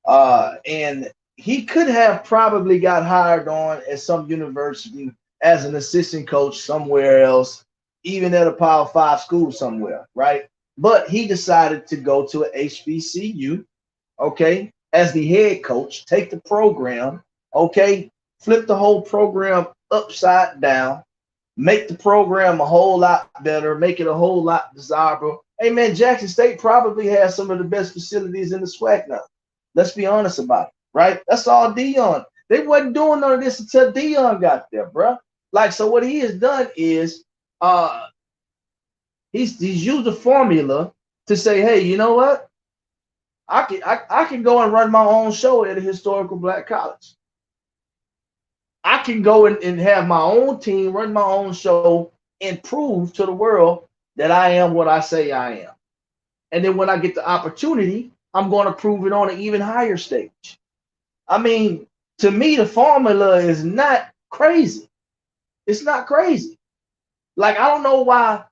and he could have probably got hired on at some university as an assistant coach somewhere else, even at a Power 5 school somewhere, right? But he decided to go to an HBCU, okay, as the head coach, take the program, okay, flip the whole program upside down, make the program a whole lot better, make it a whole lot desirable. Hey, man, Jackson State probably has some of the best facilities in the SWAC now. Let's be honest about it, right? That's all Deion. They wasn't doing none of this until Deion got there, bro. Like, so what he has done is he's used a formula to say, hey, you know what? I can go and run my own show at a historical black college. I can go and have my own team, run my own show, and prove to the world that I am what I say I am. And then when I get the opportunity, I'm going to prove it on an even higher stage. I mean, to me, the formula is not crazy. It's not crazy. Like, I don't know why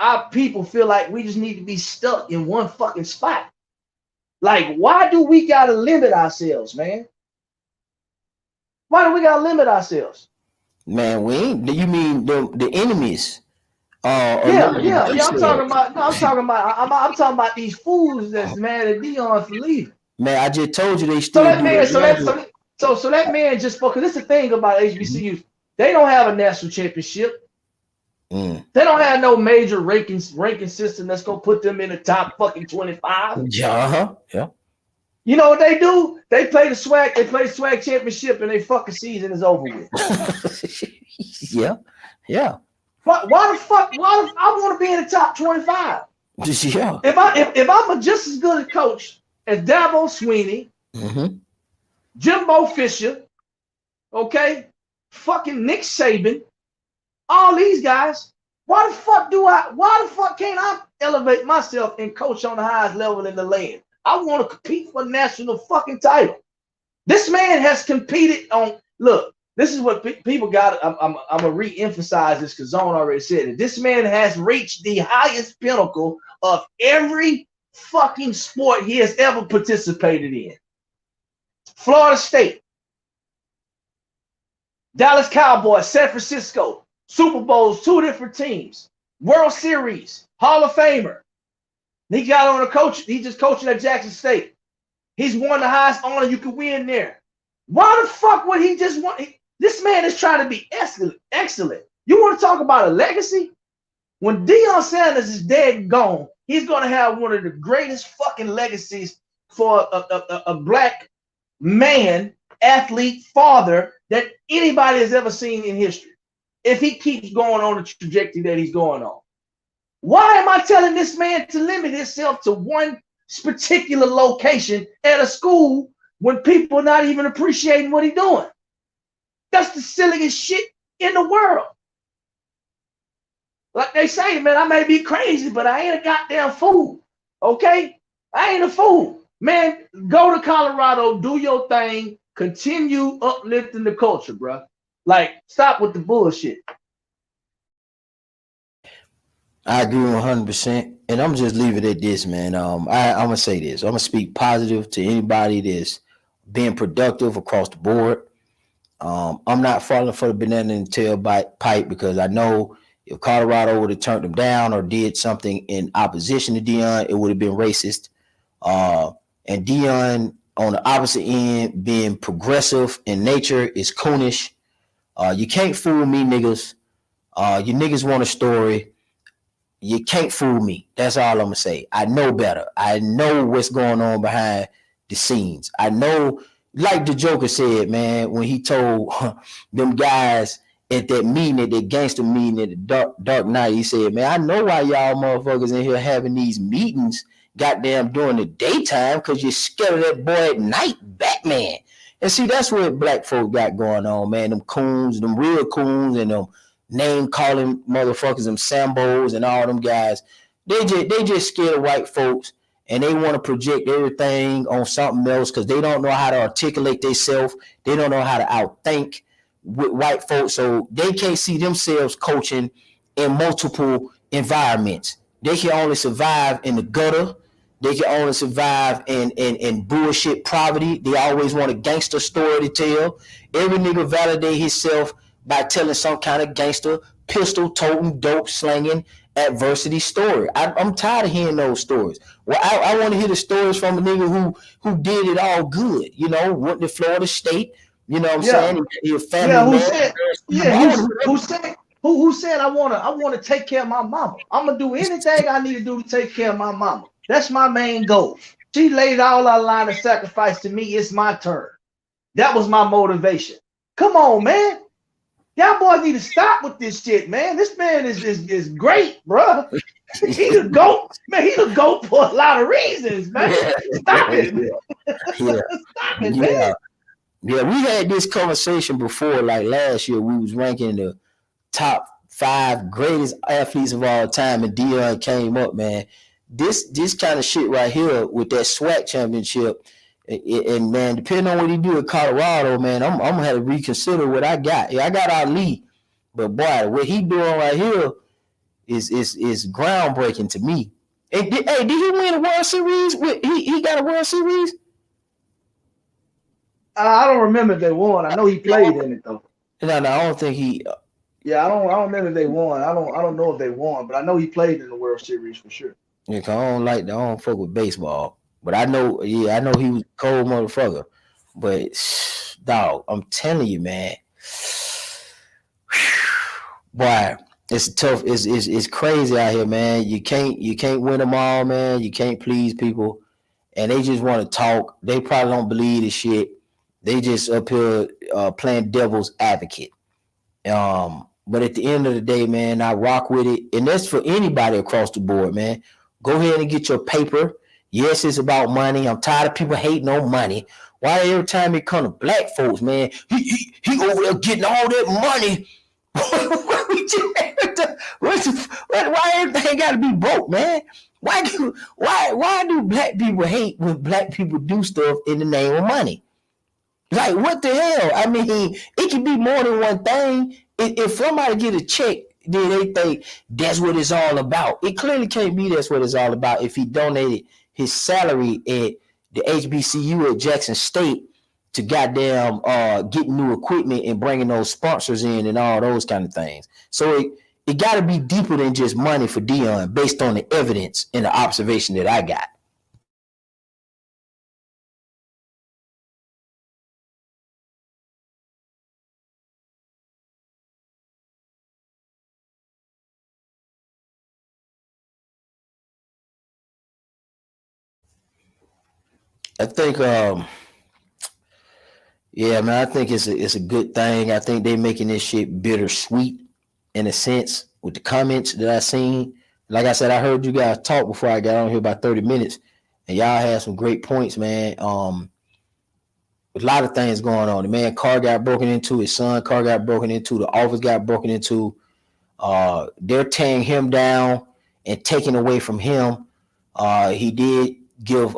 our people feel like we just need to be stuck in one fucking spot. Like, why do we gotta limit ourselves, man? Why do we gotta limit ourselves? Man, we ain't. You mean the enemies? Yeah. I'm talking about these fools that's mad at Deion for leaving. Man, I just told you they still. So that man just because it's the thing about HBCUs, they don't have a national championship. They don't have no major ranking system that's gonna put them in the top fucking 25. Yeah. You know what they do? They play the SWAC. They play the SWAC championship, and they fucking season is over with. Yeah. Why the fuck? I want to be in the top 25? Yeah. If I'm just as good a coach as Dabo Sweeney, Jimbo Fisher, okay, fucking Nick Saban, all these guys, why the fuck can't I elevate myself and coach on the highest level in the land? I want to compete for a national fucking title. This man has competed on, look, This is what people got. I'm gonna re-emphasize this because Zone already said it. This man has reached the highest pinnacle of every fucking sport he has ever participated in. Florida State, Dallas Cowboys, San Francisco, Super Bowls, 2 different teams, World Series, Hall of Famer. He got on a coach. He just coaching at Jackson State. He's won the highest honor you could win there. Why the fuck would he just want? This man is trying to be excellent. You want to talk about a legacy? When Deion Sanders is dead and gone, he's going to have one of the greatest fucking legacies for a black man, athlete, father that anybody has ever seen in history. If he keeps going on the trajectory that he's going on. Why am I telling this man to limit himself to one particular location at a school when people are not even appreciating what he's doing? That's the silliest shit in the world. Like they say, man, I may be crazy, but I ain't a goddamn fool. Okay? I ain't a fool. Man, go to Colorado, do your thing, continue uplifting the culture, bro. Like, stop with the bullshit. I agree 100%, and I'm just leave it at this, man. I'm gonna say this. I'm gonna speak positive to anybody that's being productive across the board. I'm not falling for the banana in the tailpipe because I know if Colorado would have turned them down or did something in opposition to Deion, it would have been racist. And Deion on the opposite end, being progressive in nature, is coonish. You can't fool me, niggas. You niggas want a story. You can't fool me. That's all I'm gonna say. I know better. I know what's going on behind the scenes. I know, like the Joker said, man, when he told them guys at that meeting, at that gangster meeting at the dark night, he said, man, I know why y'all motherfuckers in here having these meetings goddamn during the daytime, because you're scared of that boy at night, Batman. And see, that's what black folk got going on, man. Them coons, them real coons, and them name calling motherfuckers, them Sambos and all them guys. They just scared of white folks, and they want to project everything on something else because they don't know how to articulate themselves. They don't know how to outthink with white folks, so they can't see themselves coaching in multiple environments. They can only survive in the gutter. They can only survive in bullshit poverty. They always want a gangster story to tell. Every nigga validate himself by telling some kind of gangster, pistol-toting, dope-slinging adversity story. I'm tired of hearing those stories. Well, I want to hear the stories from a nigga who did it all good. You know, went to Florida State. You know what I'm saying? Your family who said I wanna take care of my mama. I'm gonna do anything I need to do to take care of my mama. That's my main goal. She laid all our line of sacrifice to me. It's my turn. That was my motivation. Come on, man. Y'all boys need to stop with this shit, man. This man is great, bro. He the GOAT, man. He the GOAT for a lot of reasons, man. Stop it, man. Stop it, man. Yeah, we had this conversation before, like last year. We was ranking the top 5 greatest athletes of all time, and Deion came up, man. This kind of shit right here with that SWAC championship, and man, depending on what he do at Colorado, man, I'm gonna have to reconsider what I got. Yeah, I got Ali, but boy, what he doing right here is groundbreaking to me. Hey, did he win a World Series? He got a World Series? I don't remember if they won. I know he played in it though. No, I don't think he. Yeah, I don't remember if they won. I don't know if they won, but I know he played in the World Series for sure. Yeah, I don't fuck with baseball, but I know he was a cold motherfucker. But dog, I'm telling you, man, boy, it's tough. It's crazy out here, man. You can't win them all, man. You can't please people, and they just want to talk. They probably don't believe this shit. They just up here playing devil's advocate. But at the end of the day, man, I rock with it, and that's for anybody across the board, man. Go ahead and get your paper. Yes, it's about money. I'm tired of people hating on money. Why every time it come to black folks, man, he over there getting all that money. Why everything got to be broke, man? Why do black people hate when black people do stuff in the name of money? Like, what the hell? I mean, it can be more than one thing. If somebody get a check, then they think that's what it's all about. It clearly can't be that's what it's all about if he donated his salary at the HBCU at Jackson State to goddamn getting new equipment and bringing those sponsors in and all those kind of things. So it got to be deeper than just money for Deion based on the evidence and the observation that I got. I think, yeah, man, I think it's a good thing. I think they making this shit bittersweet in a sense with the comments that I seen. Like I said, I heard you guys talk before I got on here about 30 minutes, and y'all had some great points, man. A lot of things going on. The man car got broken into, his son car got broken into, the office got broken into. They're tearing him down and taking away from him. He did give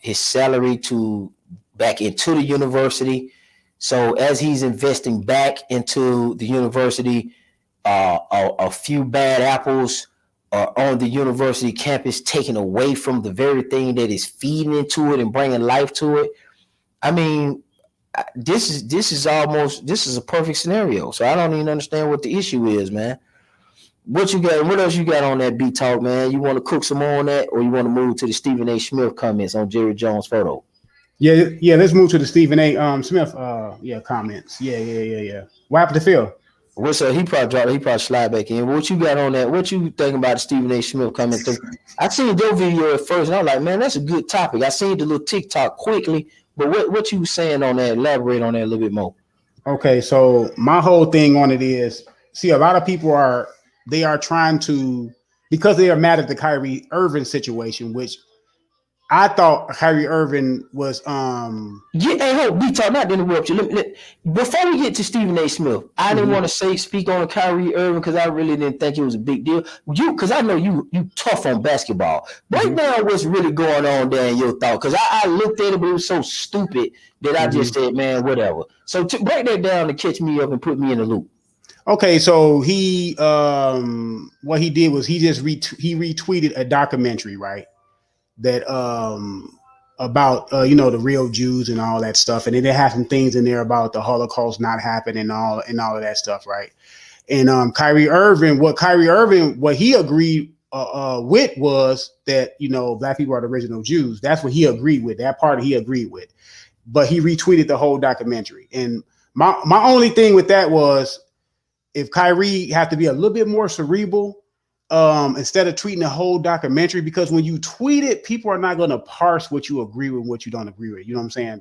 his salary to back into the university. So as he's investing back into the university, a few bad apples are on the university campus, taken away from the very thing that is feeding into it and bringing life to it. I mean, this is a perfect scenario. So I don't even understand what the issue is, man. What you got? What else you got on that beat talk, man? You want to cook some more on that, or you want to move to the Stephen A. Smith comments on Jerry Jones' photo? Yeah. Let's move to the Stephen A. Smith. Comments. Yeah. What happened to Phil? What's up? He probably slide back in. What you got on that? What you think about the Stephen A. Smith comment? I seen your video at first, and I was like, man, that's a good topic. I seen the little TikTok quickly, but what you saying on that? Elaborate on that a little bit more. Okay, so my whole thing on it is, see, a lot of people are trying to, because they are mad at the Kyrie Irving situation, which I thought Kyrie Irving was Hey, hold, talk, not to interrupt you. Before we get to Stephen A. Smith, I didn't want to speak on Kyrie Irving because I really didn't think it was a big deal. Because I know you tough on basketball. Break down what's really going on there in your thought. Because I looked at it, but it was so stupid that I just said, man, whatever. So break that down to catch me up and put me in the loop. Okay, so he what he did was he just retweeted a documentary, right? That about the real Jews and all that stuff, and then they have some things in there about the Holocaust not happening and all of that stuff, right? And Kyrie Irving, what he agreed with was that black people are the original Jews. That's what he agreed with. That part he agreed with, but he retweeted the whole documentary. And my only thing with that was, if Kyrie had to be a little bit more cerebral, instead of tweeting the whole documentary, because when you tweet it, people are not going to parse what you agree with, what you don't agree with. You know what I'm saying?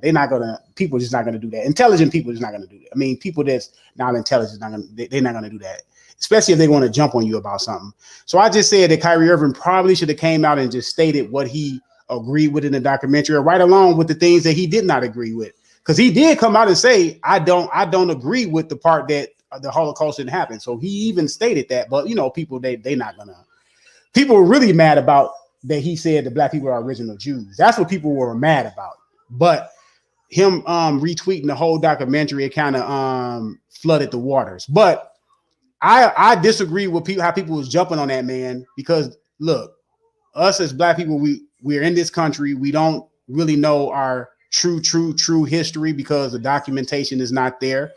People are just not going to do that. Intelligent people are just not going to do that. I mean, people that's not intelligent, they're not going to do that, especially if they want to jump on you about something. So I just said that Kyrie Irving probably should have came out and just stated what he agreed with in the documentary, right along with the things that he did not agree with. Because he did come out and say, I don't agree with the part that the Holocaust didn't happen. So he even stated that, but people, people were really mad about that. He said the black people are original Jews. That's what people were mad about. But him retweeting the whole documentary, it kind of flooded the waters. But I disagree with how people was jumping on that, man, because look, us as black people, we're in this country. We don't really know our true history because the documentation is not there.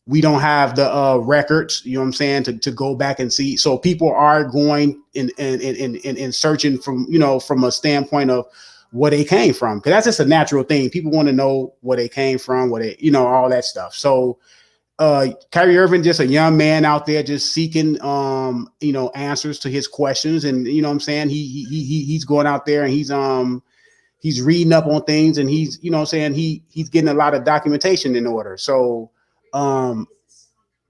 We don't have the records, you know what I'm saying, to go back and see. So people are going in searching from a standpoint of where they came from, because that's just a natural thing. People want to know where they came from, all that stuff. So Kyrie Irving, just a young man out there just seeking answers to his questions, and what I'm saying, he's going out there and he's reading up on things, and he's he's getting a lot of documentation in order. So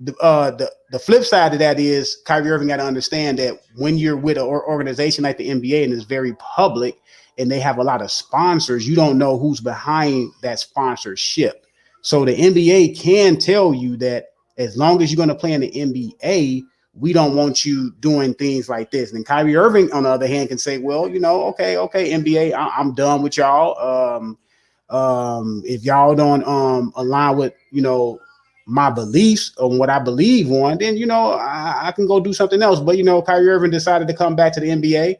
the flip side of that is Kyrie Irving got to understand that when you're with an organization like the NBA and it's very public and they have a lot of sponsors, you don't know who's behind that sponsorship. So the NBA can tell you that as long as you're going to play in the NBA, we don't want you doing things like this. And Kyrie Irving, on the other hand, can say, well, okay, NBA, I'm done with y'all. If y'all don't align with my beliefs on what I believe on, then I can go do something else. But Kyrie Irving decided to come back to the NBA,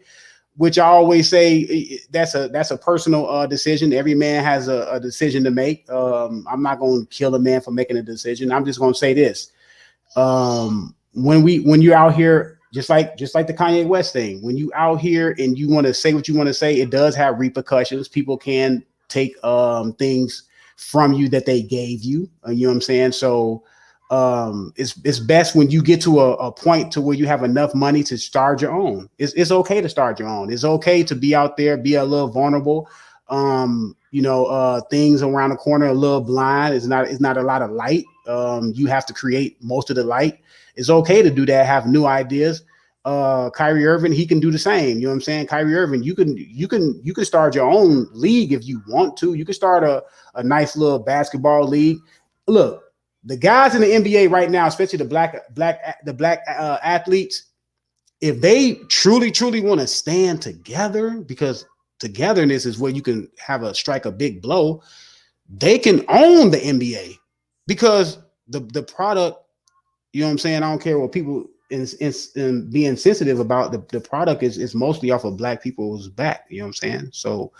which I always say that's a personal decision. Every man has a decision to make. I'm not going to kill a man for making a decision. I'm just going to say this: when you're out here, just like the Kanye West thing, when you out here and you want to say what you want to say, it does have repercussions. People can take things from you that they gave you. You know what I'm saying? So it's best when you get to a point to where you have enough money to start your own. It's okay to start your own. It's okay to be out there, be a little vulnerable. Things around the corner a little blind. It's not a lot of light. You have to create most of the light. It's okay to do that, have new ideas. Kyrie Irving, he can do the same. You know what I'm saying? Kyrie Irving, you can start your own league if you want to. You can start a nice little basketball league. Look, the guys in the NBA right now, especially the black athletes, if they truly want to stand together, because togetherness is where you can strike a big blow, they can own the NBA because the product, you know what I'm saying? I don't care what people in being sensitive about the product is mostly off of black people's back. You know what I'm saying? So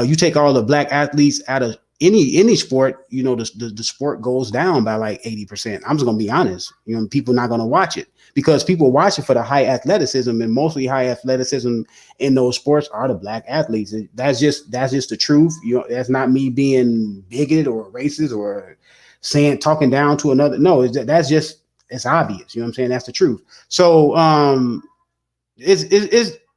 you take all the black athletes out of any sport, the sport goes down by like 80%. I'm just gonna be honest. People not gonna watch it because people watch it for the high athleticism, and mostly high athleticism in those sports are the black athletes. That's just the truth. That's not me being bigoted or racist or talking down to another. No, it's obvious. You know what I'm saying? That's the truth. So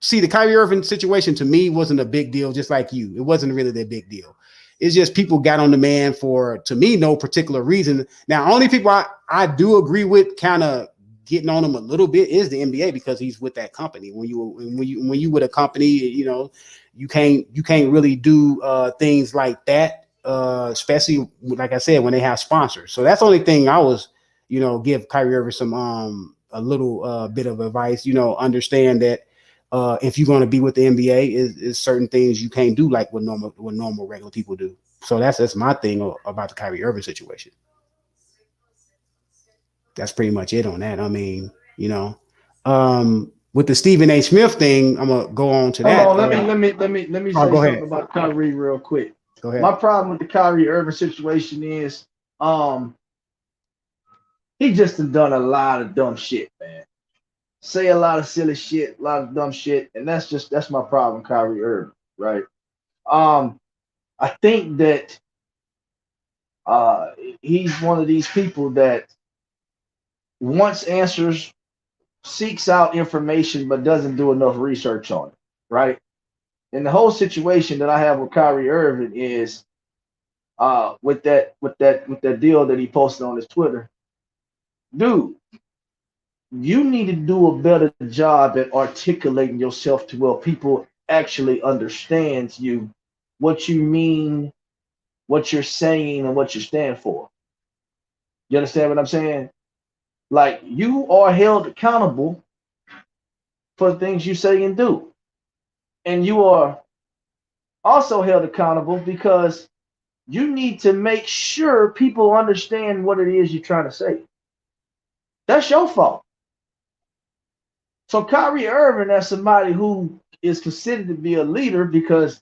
see, the Kyrie Irving situation to me wasn't a big deal, just like you. It wasn't really that big deal. It's just people got on the man for, to me, no particular reason. Now, only people I do agree with kind of getting on him a little bit is the NBA, because he's with that company. When you with a company, you can't really do things like that, especially like I said, when they have sponsors. So that's the only thing I was, give Kyrie Irving some a little bit of advice. Understand that if you're going to be with the NBA, is certain things you can't do like what normal regular people do. So that's my thing about the Kyrie Irving situation. That's pretty much it on that. I mean, with the Stephen A. Smith thing, I'm gonna go on to that. Hold on, let me say something about Kyrie real quick. Go ahead. My problem with the Kyrie Irving situation is, he just done a lot of dumb shit, man. Say a lot of silly shit, a lot of dumb shit, and that's my problem, Kyrie Irving, right? I think that he's one of these people that wants answers, seeks out information, but doesn't do enough research on it, right? And the whole situation that I have with Kyrie Irving is with that deal that he posted on his Twitter. Dude, you need to do a better job at articulating yourself to where people actually understands you, what you mean, what you're saying, and what you stand for. You understand what I'm saying? Like, you are held accountable for the things you say and do. And you are also held accountable because you need to make sure people understand what it is you're trying to say. That's your fault. So Kyrie Irving, that's somebody who is considered to be a leader because,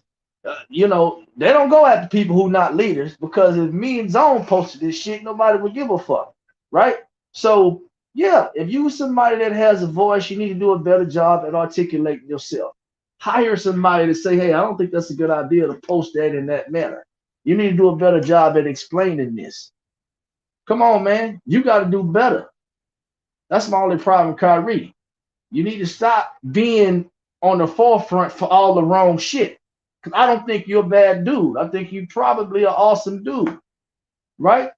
they don't go after people who not leaders, because if me and Zone posted this shit, nobody would give a fuck, right? So, yeah, if you somebody that has a voice, you need to do a better job at articulating yourself. Hire somebody to say, hey, I don't think that's a good idea to post that in that manner. You need to do a better job at explaining this. Come on, man. You got to do better. That's my only problem, Kyrie. You need to stop being on the forefront for all the wrong shit. Because I don't think you're a bad dude. I think you're probably an awesome dude, right?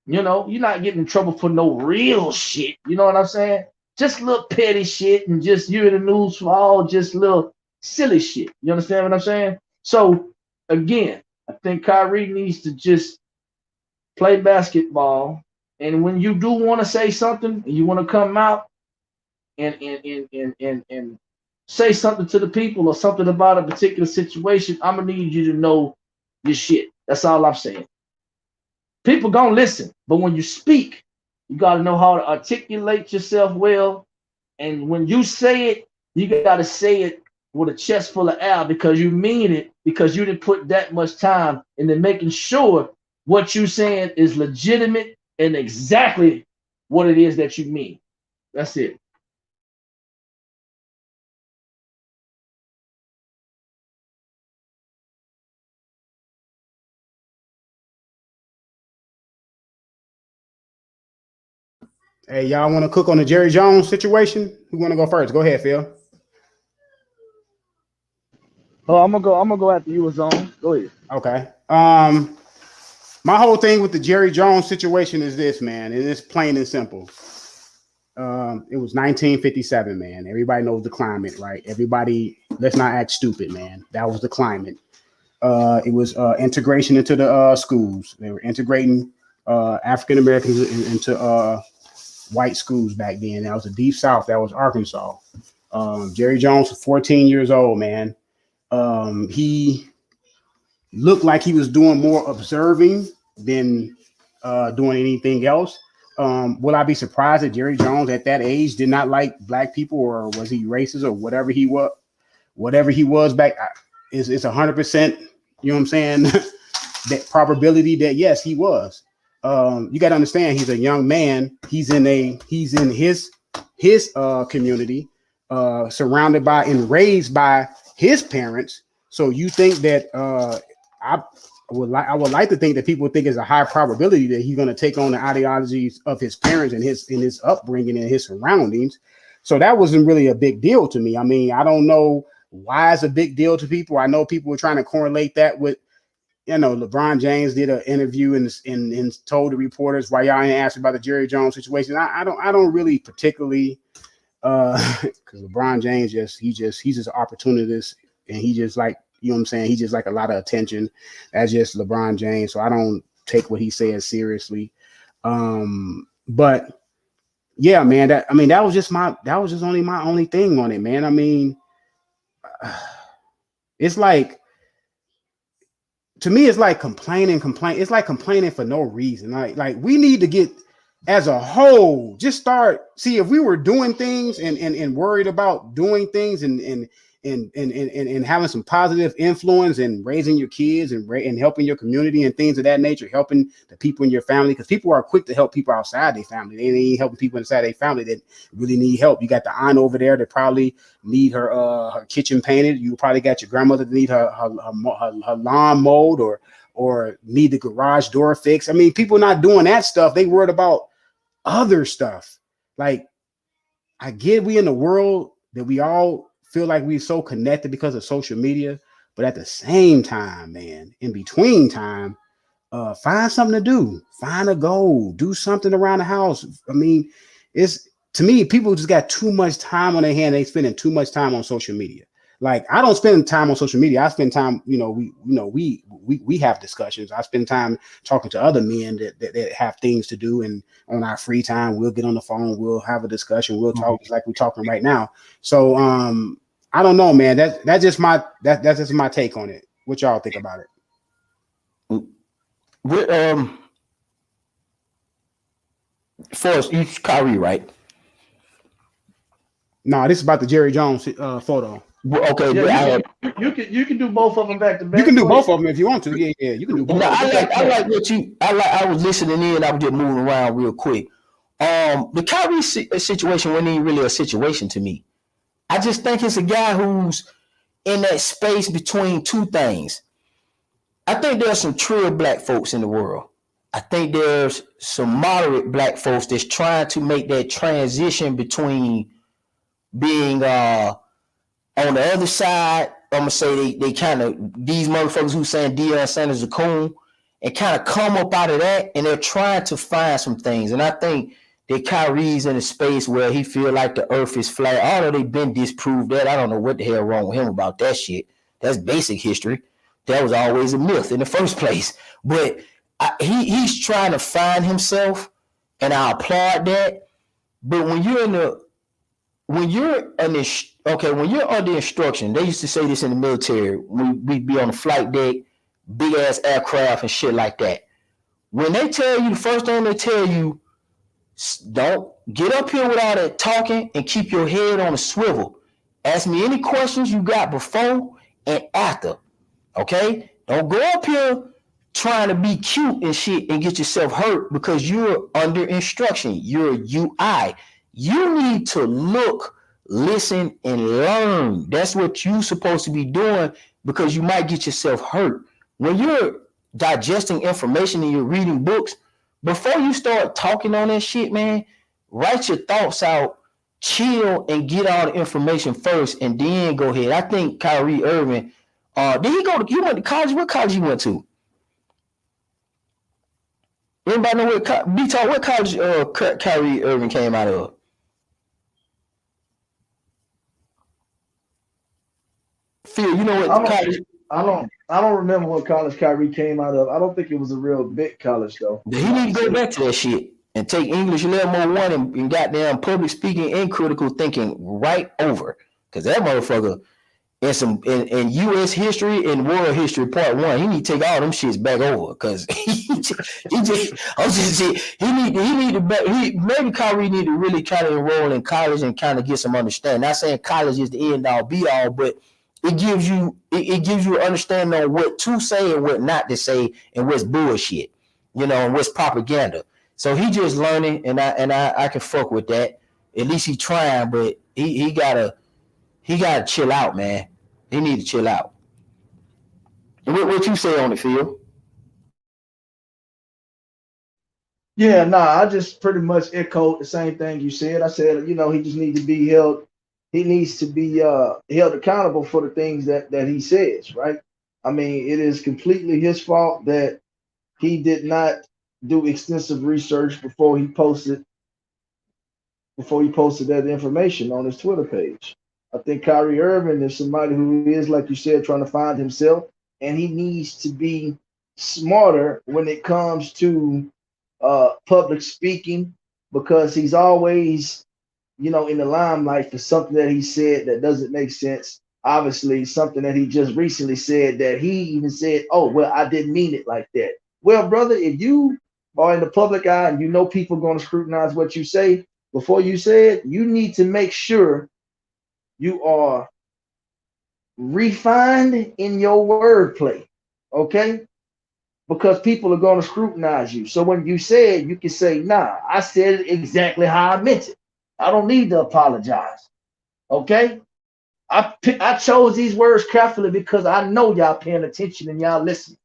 You're not getting in trouble for no real shit. You know what I'm saying? Just little petty shit, and just you in the news for all just little silly shit. You understand what I'm saying? So, again, I think Kyrie needs to just play basketball. And when you do want to say something, you want to come out and say something to the people or something about a particular situation, I'm gonna need you to know your shit. That's all I'm saying. People gonna listen, but when you speak, you gotta know how to articulate yourself well. And when you say it, you gotta say it with a chest full of air because you mean it, because you didn't put that much time into making sure what you saying is legitimate and exactly what it is that you mean. That's it. Hey, y'all want to cook on the Jerry Jones situation? Who want to go first? Go ahead, Phil. Oh, I'm gonna go after you, Zone. Go ahead. Okay. My whole thing with the Jerry Jones situation is this, man, and it's plain and simple. It was 1957, man. Everybody knows the climate, right? Everybody, let's not act stupid, man. That was the climate. It was integration into the schools. They were integrating African Americans into white schools back then. That was the Deep South. That was Arkansas. Jerry Jones was 14 years old, man. He looked like he was doing more observing than doing anything else. Will I be surprised that Jerry Jones at that age did not like black people, or was he racist, or whatever he was? Whatever he was back, it's 100%. You know what I'm saying? That probability that yes, he was. You got to understand, he's a young man. He's in his community, surrounded by and raised by his parents. So you think that I would like to think that people think it's a high probability that he's going to take on the ideologies of his parents and his upbringing and his surroundings. So that wasn't really a big deal to me. I mean, I don't know why it's a big deal to people. I know people were trying to correlate that with, LeBron James did an interview and told the reporters why y'all ain't asked about the Jerry Jones situation. I don't really particularly because LeBron James he's just an opportunist, and he just like, you know what I'm saying, he just like a lot of attention. That's just LeBron James. So I don't take what he says seriously. But yeah, man, that was just my only thing on it, man. I mean, it's like, to me, it's like complaining. It's like complaining for no reason. Like we need to get, as a whole, just start, see if we were doing things and worried about doing things and having some positive influence and raising your kids and helping your community and things of that nature, helping the people in your family, because people are quick to help people outside their family. They ain't helping people inside their family that really need help. You got the aunt over there that probably need her kitchen painted. You probably got your grandmother that need her lawn mowed or need the garage door fixed. I mean, people not doing that stuff. They worried about other stuff. Like, I get we in the world that we all feel like we're so connected because of social media, but at the same time, man, in between time, find something to do, find a goal, do something around the house. I mean, it's, to me, people just got too much time on their hand. They spending too much time on social media. Like, I don't spend time on social media. I spend time, we have discussions. I spend time talking to other men that have things to do, and on our free time, we'll get on the phone, we'll have a discussion, we'll talk just like we're talking right now. So I don't know, man. That's just my take on it. What y'all think about it? First, you Kyrie, right? No, this is about the Jerry Jones photo. Okay, yeah, you can do both of them back to back. You can do both of them if you want to. Yeah, you can do both. No, I like what you. I was listening in. I was just moving around real quick. The Kyrie situation wasn't even really a situation to me. I just think it's a guy who's in that space between two things. I think there's some true black folks in the world. I think there's some moderate black folks that's trying to make that transition between being on the other side. I'm gonna say they kind of, these motherfuckers who saying Deion Sanders a coon, and kind of come up out of that, and they're trying to find some things. And I think that Kyrie's in a space where he feel like the earth is flat. Although they've been disproved that, I don't know what the hell wrong with him about that shit. That's basic history. That was always a myth in the first place. But he's trying to find himself, and I applaud that. But when you're under instruction, they used to say this in the military. We'd be on the flight deck, big ass aircraft and shit like that. When they tell you, the first thing they tell you, don't get up here with all that talking and keep your head on a swivel. Ask me any questions you got before and after. Okay? Don't go up here trying to be cute and shit and get yourself hurt because you're under instruction. You're UI. You need to look, listen, and learn. That's what you're supposed to be doing because you might get yourself hurt. When you're digesting information and you're reading books, before you start talking on that shit, man, write your thoughts out, chill, and get all the information first, and then go ahead. I think Kyrie Irving, did he go to, he went to college? What college he went to? Anybody know what college Kyrie Irving came out of? Phil, you know what college? I don't remember what college Kyrie came out of. I don't think it was a real big college though. He need to go back to that shit and take English level 1 and goddamn public speaking and critical thinking right over. Cause that motherfucker in U.S. history and world history part 1, he need to take all them shits back over. Cause maybe Kyrie need to really try to enroll in college and kind of get some understanding. Not saying college is the end all be all, but it gives you an understanding on what to say and what not to say and what's bullshit, and what's propaganda. So he just learning, and I can fuck with that. At least he trying, but he gotta chill out, man. He need to chill out. What you say on it, Phil? Yeah, I just pretty much echoed the same thing you said. I said, he just needs to be held. He needs to be held accountable for the things that he says, right? I mean, it is completely his fault that he did not do extensive research before he posted that information on his Twitter page. I think Kyrie Irving is somebody who is, like you said, trying to find himself, and he needs to be smarter when it comes to public speaking, because he's always in the limelight for something that he said that doesn't make sense. Obviously, something that he just recently said that he even said, "Oh, well, I didn't mean it like that." Well, brother, if you are in the public eye and people are going to scrutinize what you say, before you say it, you need to make sure you are refined in your wordplay, okay? Because people are going to scrutinize you. So when you say it, you can say, "Nah, I said it exactly how I meant it. I don't need to apologize." Okay? I chose these words carefully because I know y'all paying attention and y'all listening.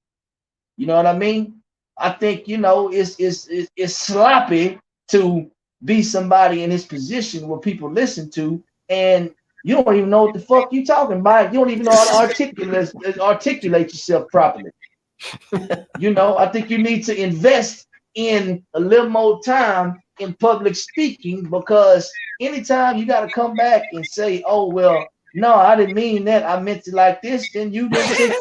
You know what I mean? I think it's sloppy to be somebody in his position where people listen to, and you don't even know what the fuck you talking about. You don't even know how to articulate yourself properly. I think you need to invest in a little more time in public speaking, because anytime you got to come back and say, "Oh, well, no, I didn't mean that. I meant it like this," then you didn't take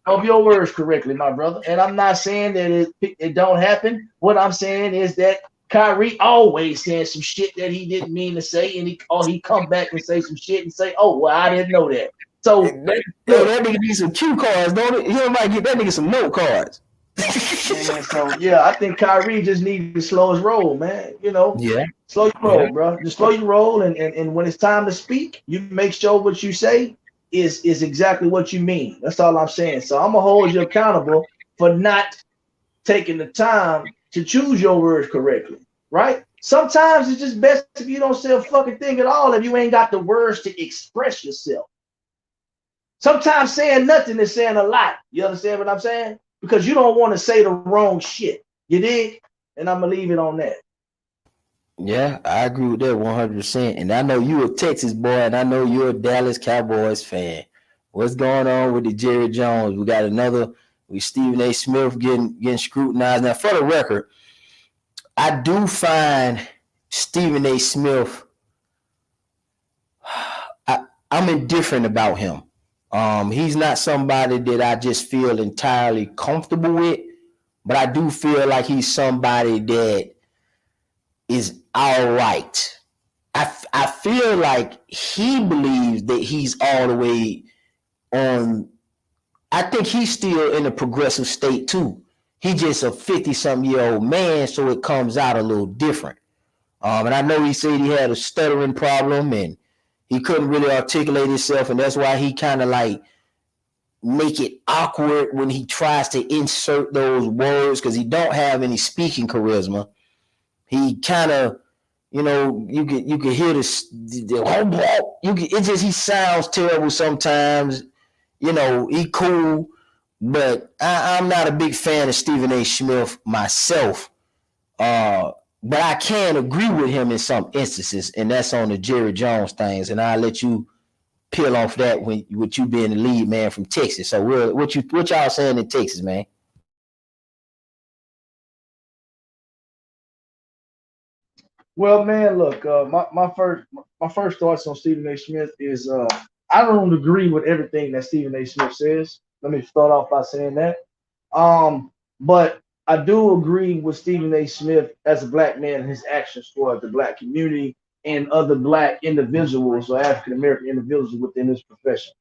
of your words correctly, my brother. And I'm not saying that it don't happen. What I'm saying is that Kyrie always says some shit that he didn't mean to say, and he come back and say some shit and say, "Oh, well, I didn't know that." So that nigga needs some cue cards, don't it? He might get that nigga some note cards. Man, so yeah, I think Kyrie just needs to slow his roll, man. Yeah. Slow your roll, bro. Just slow your roll, and when it's time to speak, you make sure what you say is exactly what you mean. That's all I'm saying. So I'm gonna hold you accountable for not taking the time to choose your words correctly, right? Sometimes it's just best if you don't say a fucking thing at all if you ain't got the words to express yourself. Sometimes saying nothing is saying a lot. You understand what I'm saying? Because you don't want to say the wrong shit. You dig? And I'm gonna leave it on that. Yeah, I agree with that 100%. And I know you're a Texas boy, and I know you're a Dallas Cowboys fan. What's going on with the Jerry Jones? We got with Stephen A. Smith getting scrutinized. Now, for the record, I do find Stephen A. Smith, I'm indifferent about him. He's not somebody that I just feel entirely comfortable with, but I do feel like he's somebody that is all right. I feel like he believes that he's all the way on I think he's still in a progressive state too. He just a 50-something-year-old man, so it comes out a little different. And I know he said he had a stuttering problem and he couldn't really articulate himself, and that's why he kind of like make it awkward when he tries to insert those words because he don't have any speaking charisma. He kind of, you know, you can hear this. He sounds terrible sometimes. You know, he cool, but I'm not a big fan of Stephen A. Smith myself. But I can agree with him in some instances, and that's on the Jerry Jones things. And I'll let you peel off that with you being the lead man from Texas. So what y'all saying in Texas, man? Well, man, look, my first thoughts on Stephen A. Smith is I don't agree with everything that Stephen A. Smith says. Let me start off by saying that. But I do agree with Stephen A. Smith as a black man and his actions toward the black community and other black individuals or African American individuals within this profession.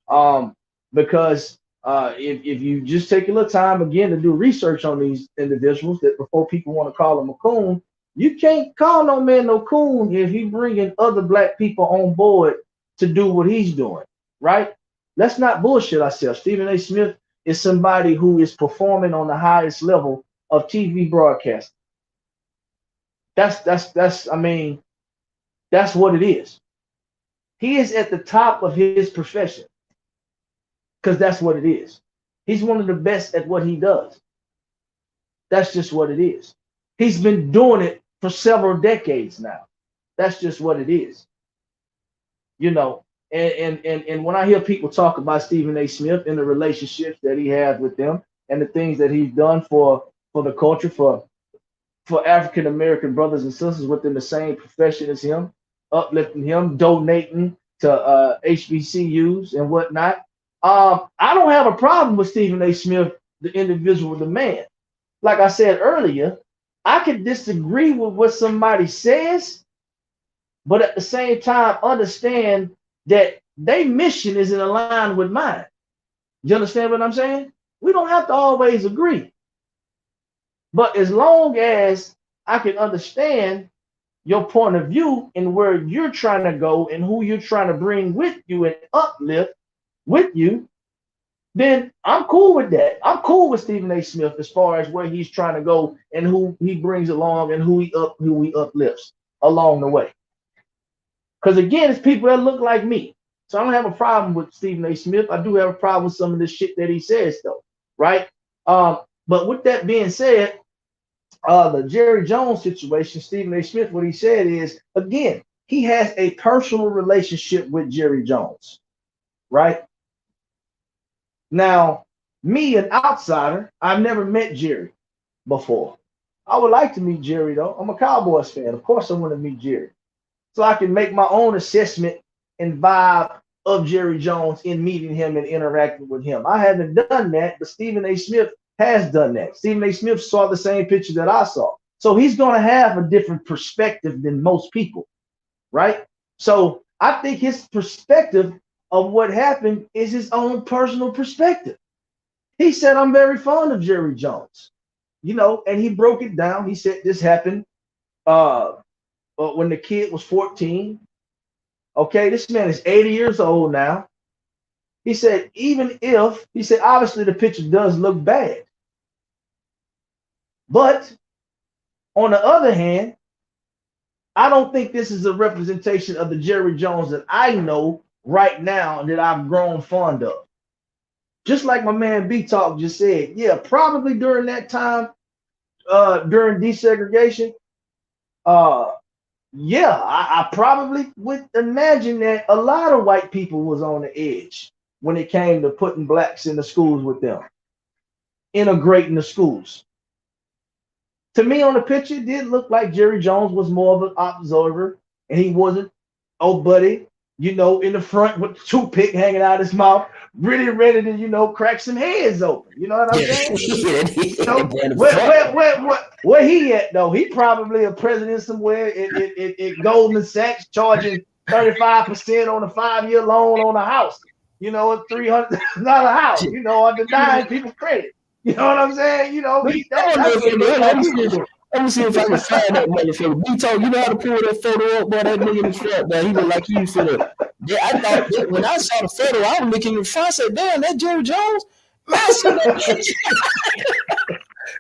Um, because if you just take a little time again to do research on these individuals, that before people want to call them a coon, you can't call no man no coon if he bringing other black people on board to do what he's doing, right? Let's not bullshit ourselves. Stephen A. Smith is somebody who is performing on the highest level of TV broadcasting. That's I mean, that's what it is. He is at the top of his profession because that's what it is. He's one of the best at what he does. That's just what it is. He's been doing it for several decades now. That's just what it is. You know, and when I hear people talk about Stephen A. Smith and the relationships that he has with them and the things that he's done for the culture, for African American brothers and sisters within the same profession as him, uplifting him, donating to HBCUs and whatnot. I don't have a problem with Stephen A. Smith, the individual, the man. Like I said earlier, I can disagree with what somebody says, but at the same time, understand that their mission is in line with mine. You understand what I'm saying? We don't have to always agree. But as long as I can understand your point of view and where you're trying to go and who you're trying to bring with you and uplift with you, then I'm cool with that. I'm cool with Stephen A. Smith as far as where he's trying to go and who he brings along and who he uplifts along the way. Because again, it's people that look like me. So I don't have a problem with Stephen A. Smith. I do have a problem with some of the shit that he says, though, right? But with that being said, the Jerry Jones situation, Stephen A. Smith, what he said is, again, he has a personal relationship with Jerry Jones, right? Now, me, an outsider, I've never met Jerry before. I would like to meet Jerry, though. I'm a Cowboys fan. Of course, I want to meet Jerry. So I can make my own assessment and vibe of Jerry Jones in meeting him and interacting with him. I haven't done that, but Stephen A. Smith has done that. Stephen A. Smith saw the same picture that I saw. So he's going to have a different perspective than most people, right? So I think his perspective of what happened is his own personal perspective. He said, I'm very fond of Jerry Jones, you know, and he broke it down. He said this happened when the kid was 14. Okay, this man is 80 years old now. He said, obviously the picture does look bad. But on the other hand, I don't think this is a representation of the Jerry Jones that I know right now that I've grown fond of. Just like my man B Talk just said, yeah, probably during that time, during desegregation, I probably would imagine that a lot of white people was on the edge when it came to putting blacks in the schools with them, integrating the schools. To me, on the picture, it did look like Jerry Jones was more of an observer, and he wasn't, oh, buddy, you know, in the front with the toothpick hanging out his mouth, really ready to, you know, crack some heads open. You know what I'm saying? You know, where he at, though? He probably a president somewhere at Goldman Sachs charging 35% on a 5-year loan on a house. you know, $300 house, you know, on denying people credit. You know what I'm saying? You know, that's what it looks like he was doing. Let me see if I can find that motherfucker. B-Talk, you know how to pull that photo up, boy? That nigga in the front, man. He looked like he was finna. Yeah, I thought when I saw the photo, I was looking in the front. I said, damn, that Jerry Jones? Man, I said that.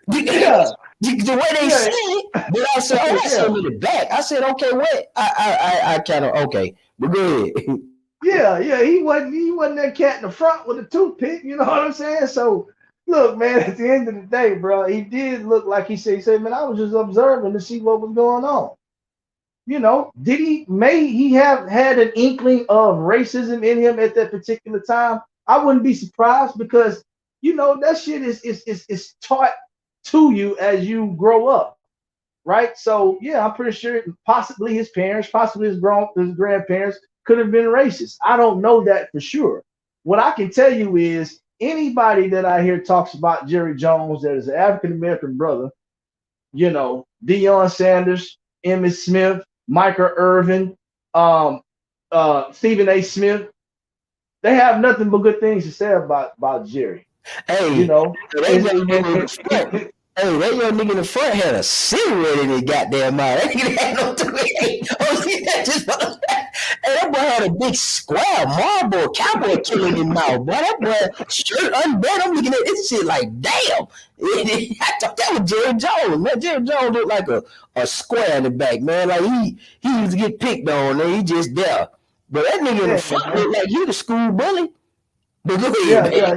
Yeah. The way they said it, but I said, oh, I said in the back. I said, okay, what? I kind of, okay, but go ahead. Yeah, he wasn't that cat in the front with a toothpick, you know what I'm saying? So look, man, at the end of the day, bro, he did look like he said, man, I was just observing to see what was going on. You know, may he have had an inkling of racism in him at that particular time? I wouldn't be surprised because you know that shit is taught to you as you grow up, right? So yeah, I'm pretty sure possibly his parents, possibly his grandparents could have been racist. I don't know that for sure. What I can tell you is anybody that I hear talks about Jerry Jones that is an African American brother, you know, Deion Sanders, Emmitt Smith, Michael Irvin, Stephen A. Smith, they have nothing but good things to say about Jerry. Hey, you know, Hey, that young nigga in the front had a cigarette in his goddamn mouth. That nigga had no Hey, that boy had a big square marble cowboy killing in his mouth. Boy, that boy shirt unbuttoned. I'm looking at this shit like, damn. I thought that was Jerry Jones. Man, Jerry Jones looked like a square in the back, man. Like he used to get picked on, and he just there. But that nigga in the front looked like he the school bully. Yeah.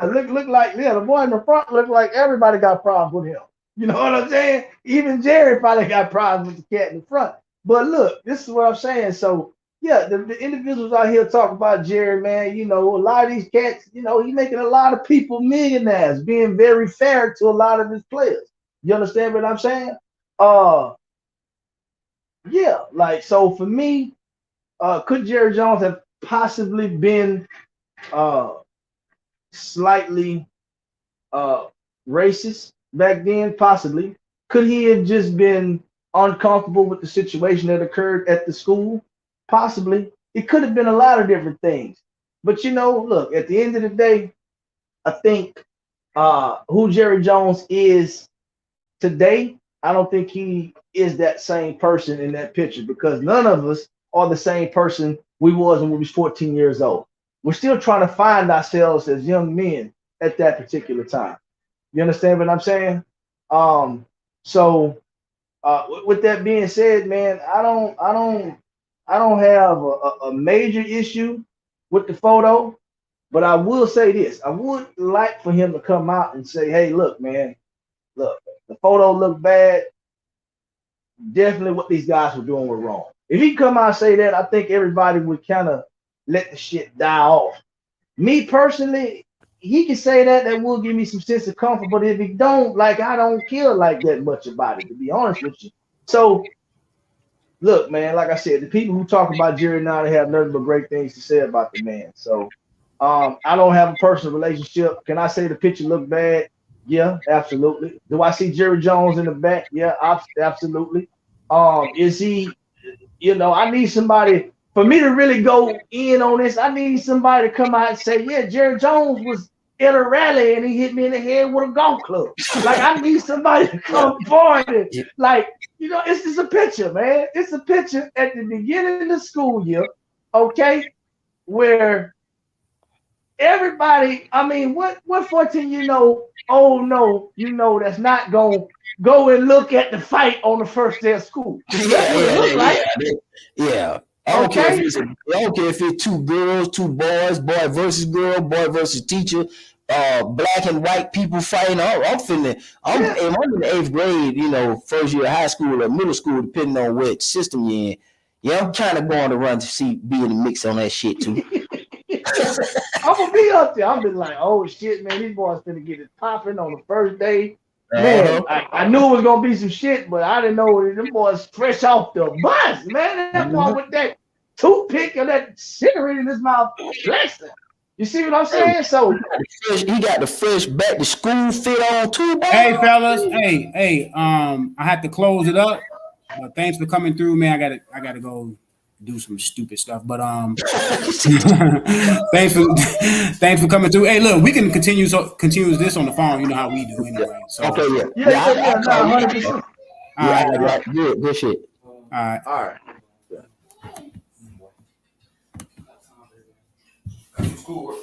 Look like the boy in the front looked like everybody got problems with him. You know what I'm saying? Even Jerry probably got problems with the cat in the front. But look, this is what I'm saying. So yeah, the individuals out here talk about Jerry, man. You know, a lot of these cats, you know, he's making a lot of people millionaires, being very fair to a lot of his players. You understand what I'm saying? Yeah, like so for me, could Jerry Jones have possibly been slightly racist back then? Possibly. Could he have just been uncomfortable with the situation that occurred at the school? Possibly. It could have been a lot of different things. But you know, look, at the end of the day, I think who Jerry Jones is today, I don't think he is that same person in that picture because none of us are the same person we was when we was 14 years old. We're still trying to find ourselves as young men at that particular time. You understand what I'm saying? So with that being said, man, I don't have a major issue with the photo, but I will say this: I would like for him to come out and say, "Hey, look, man, look, the photo looked bad. Definitely, what these guys were doing were wrong." If he come out and say that, I think everybody would kind of let the shit die off. Me personally, he can say that. That will give me some sense of comfort. But if he don't, like, I don't care like that much about it, to be honest with you. So, look, man, like I said, the people who talk about Jerry now, they have nothing but great things to say about the man. So, I don't have a personal relationship. Can I say the picture looked bad? Yeah, absolutely. Do I see Jerry Jones in the back? Yeah, absolutely. Is he? You know, I need somebody for me to really go in on this. I need somebody to come out and say, yeah, Jerry Jones was in a rally and he hit me in the head with a golf club. Like, I need somebody to come forward and, like, you know, it's just a picture, man. It's a picture at the beginning of the school year, okay, where everybody, I mean, what 14 that's not going to go and look at the fight on the first day of school. That's what it looks like. Yeah. I don't care if it's two girls, two boys, boy versus girl, boy versus teacher, black and white people fighting. I'm in the 8th grade, you know, first year of high school or middle school, depending on what system you're in. Yeah, I'm kind of going to run to be in the mix on that shit too. I'm gonna be up there. I'm be like, oh shit, man, these boys gonna get it popping on the first day. Man, I knew it was gonna be some shit, but I didn't know them boys fresh off the bus, man. That boy with that toothpick and that cigarette in his mouth, blessing. You see what I'm saying? So he got the fresh back to school fit on too. Boy. Hey fellas, hey, I had to close it up. Thanks for coming through, man. I gotta go do some stupid stuff. But thanks for coming through. Hey, look, we can continue this on the phone. You know how we do anyway. So Okay, Yeah, no, 100%. all right, yeah, good shit. all right. All right. Cool.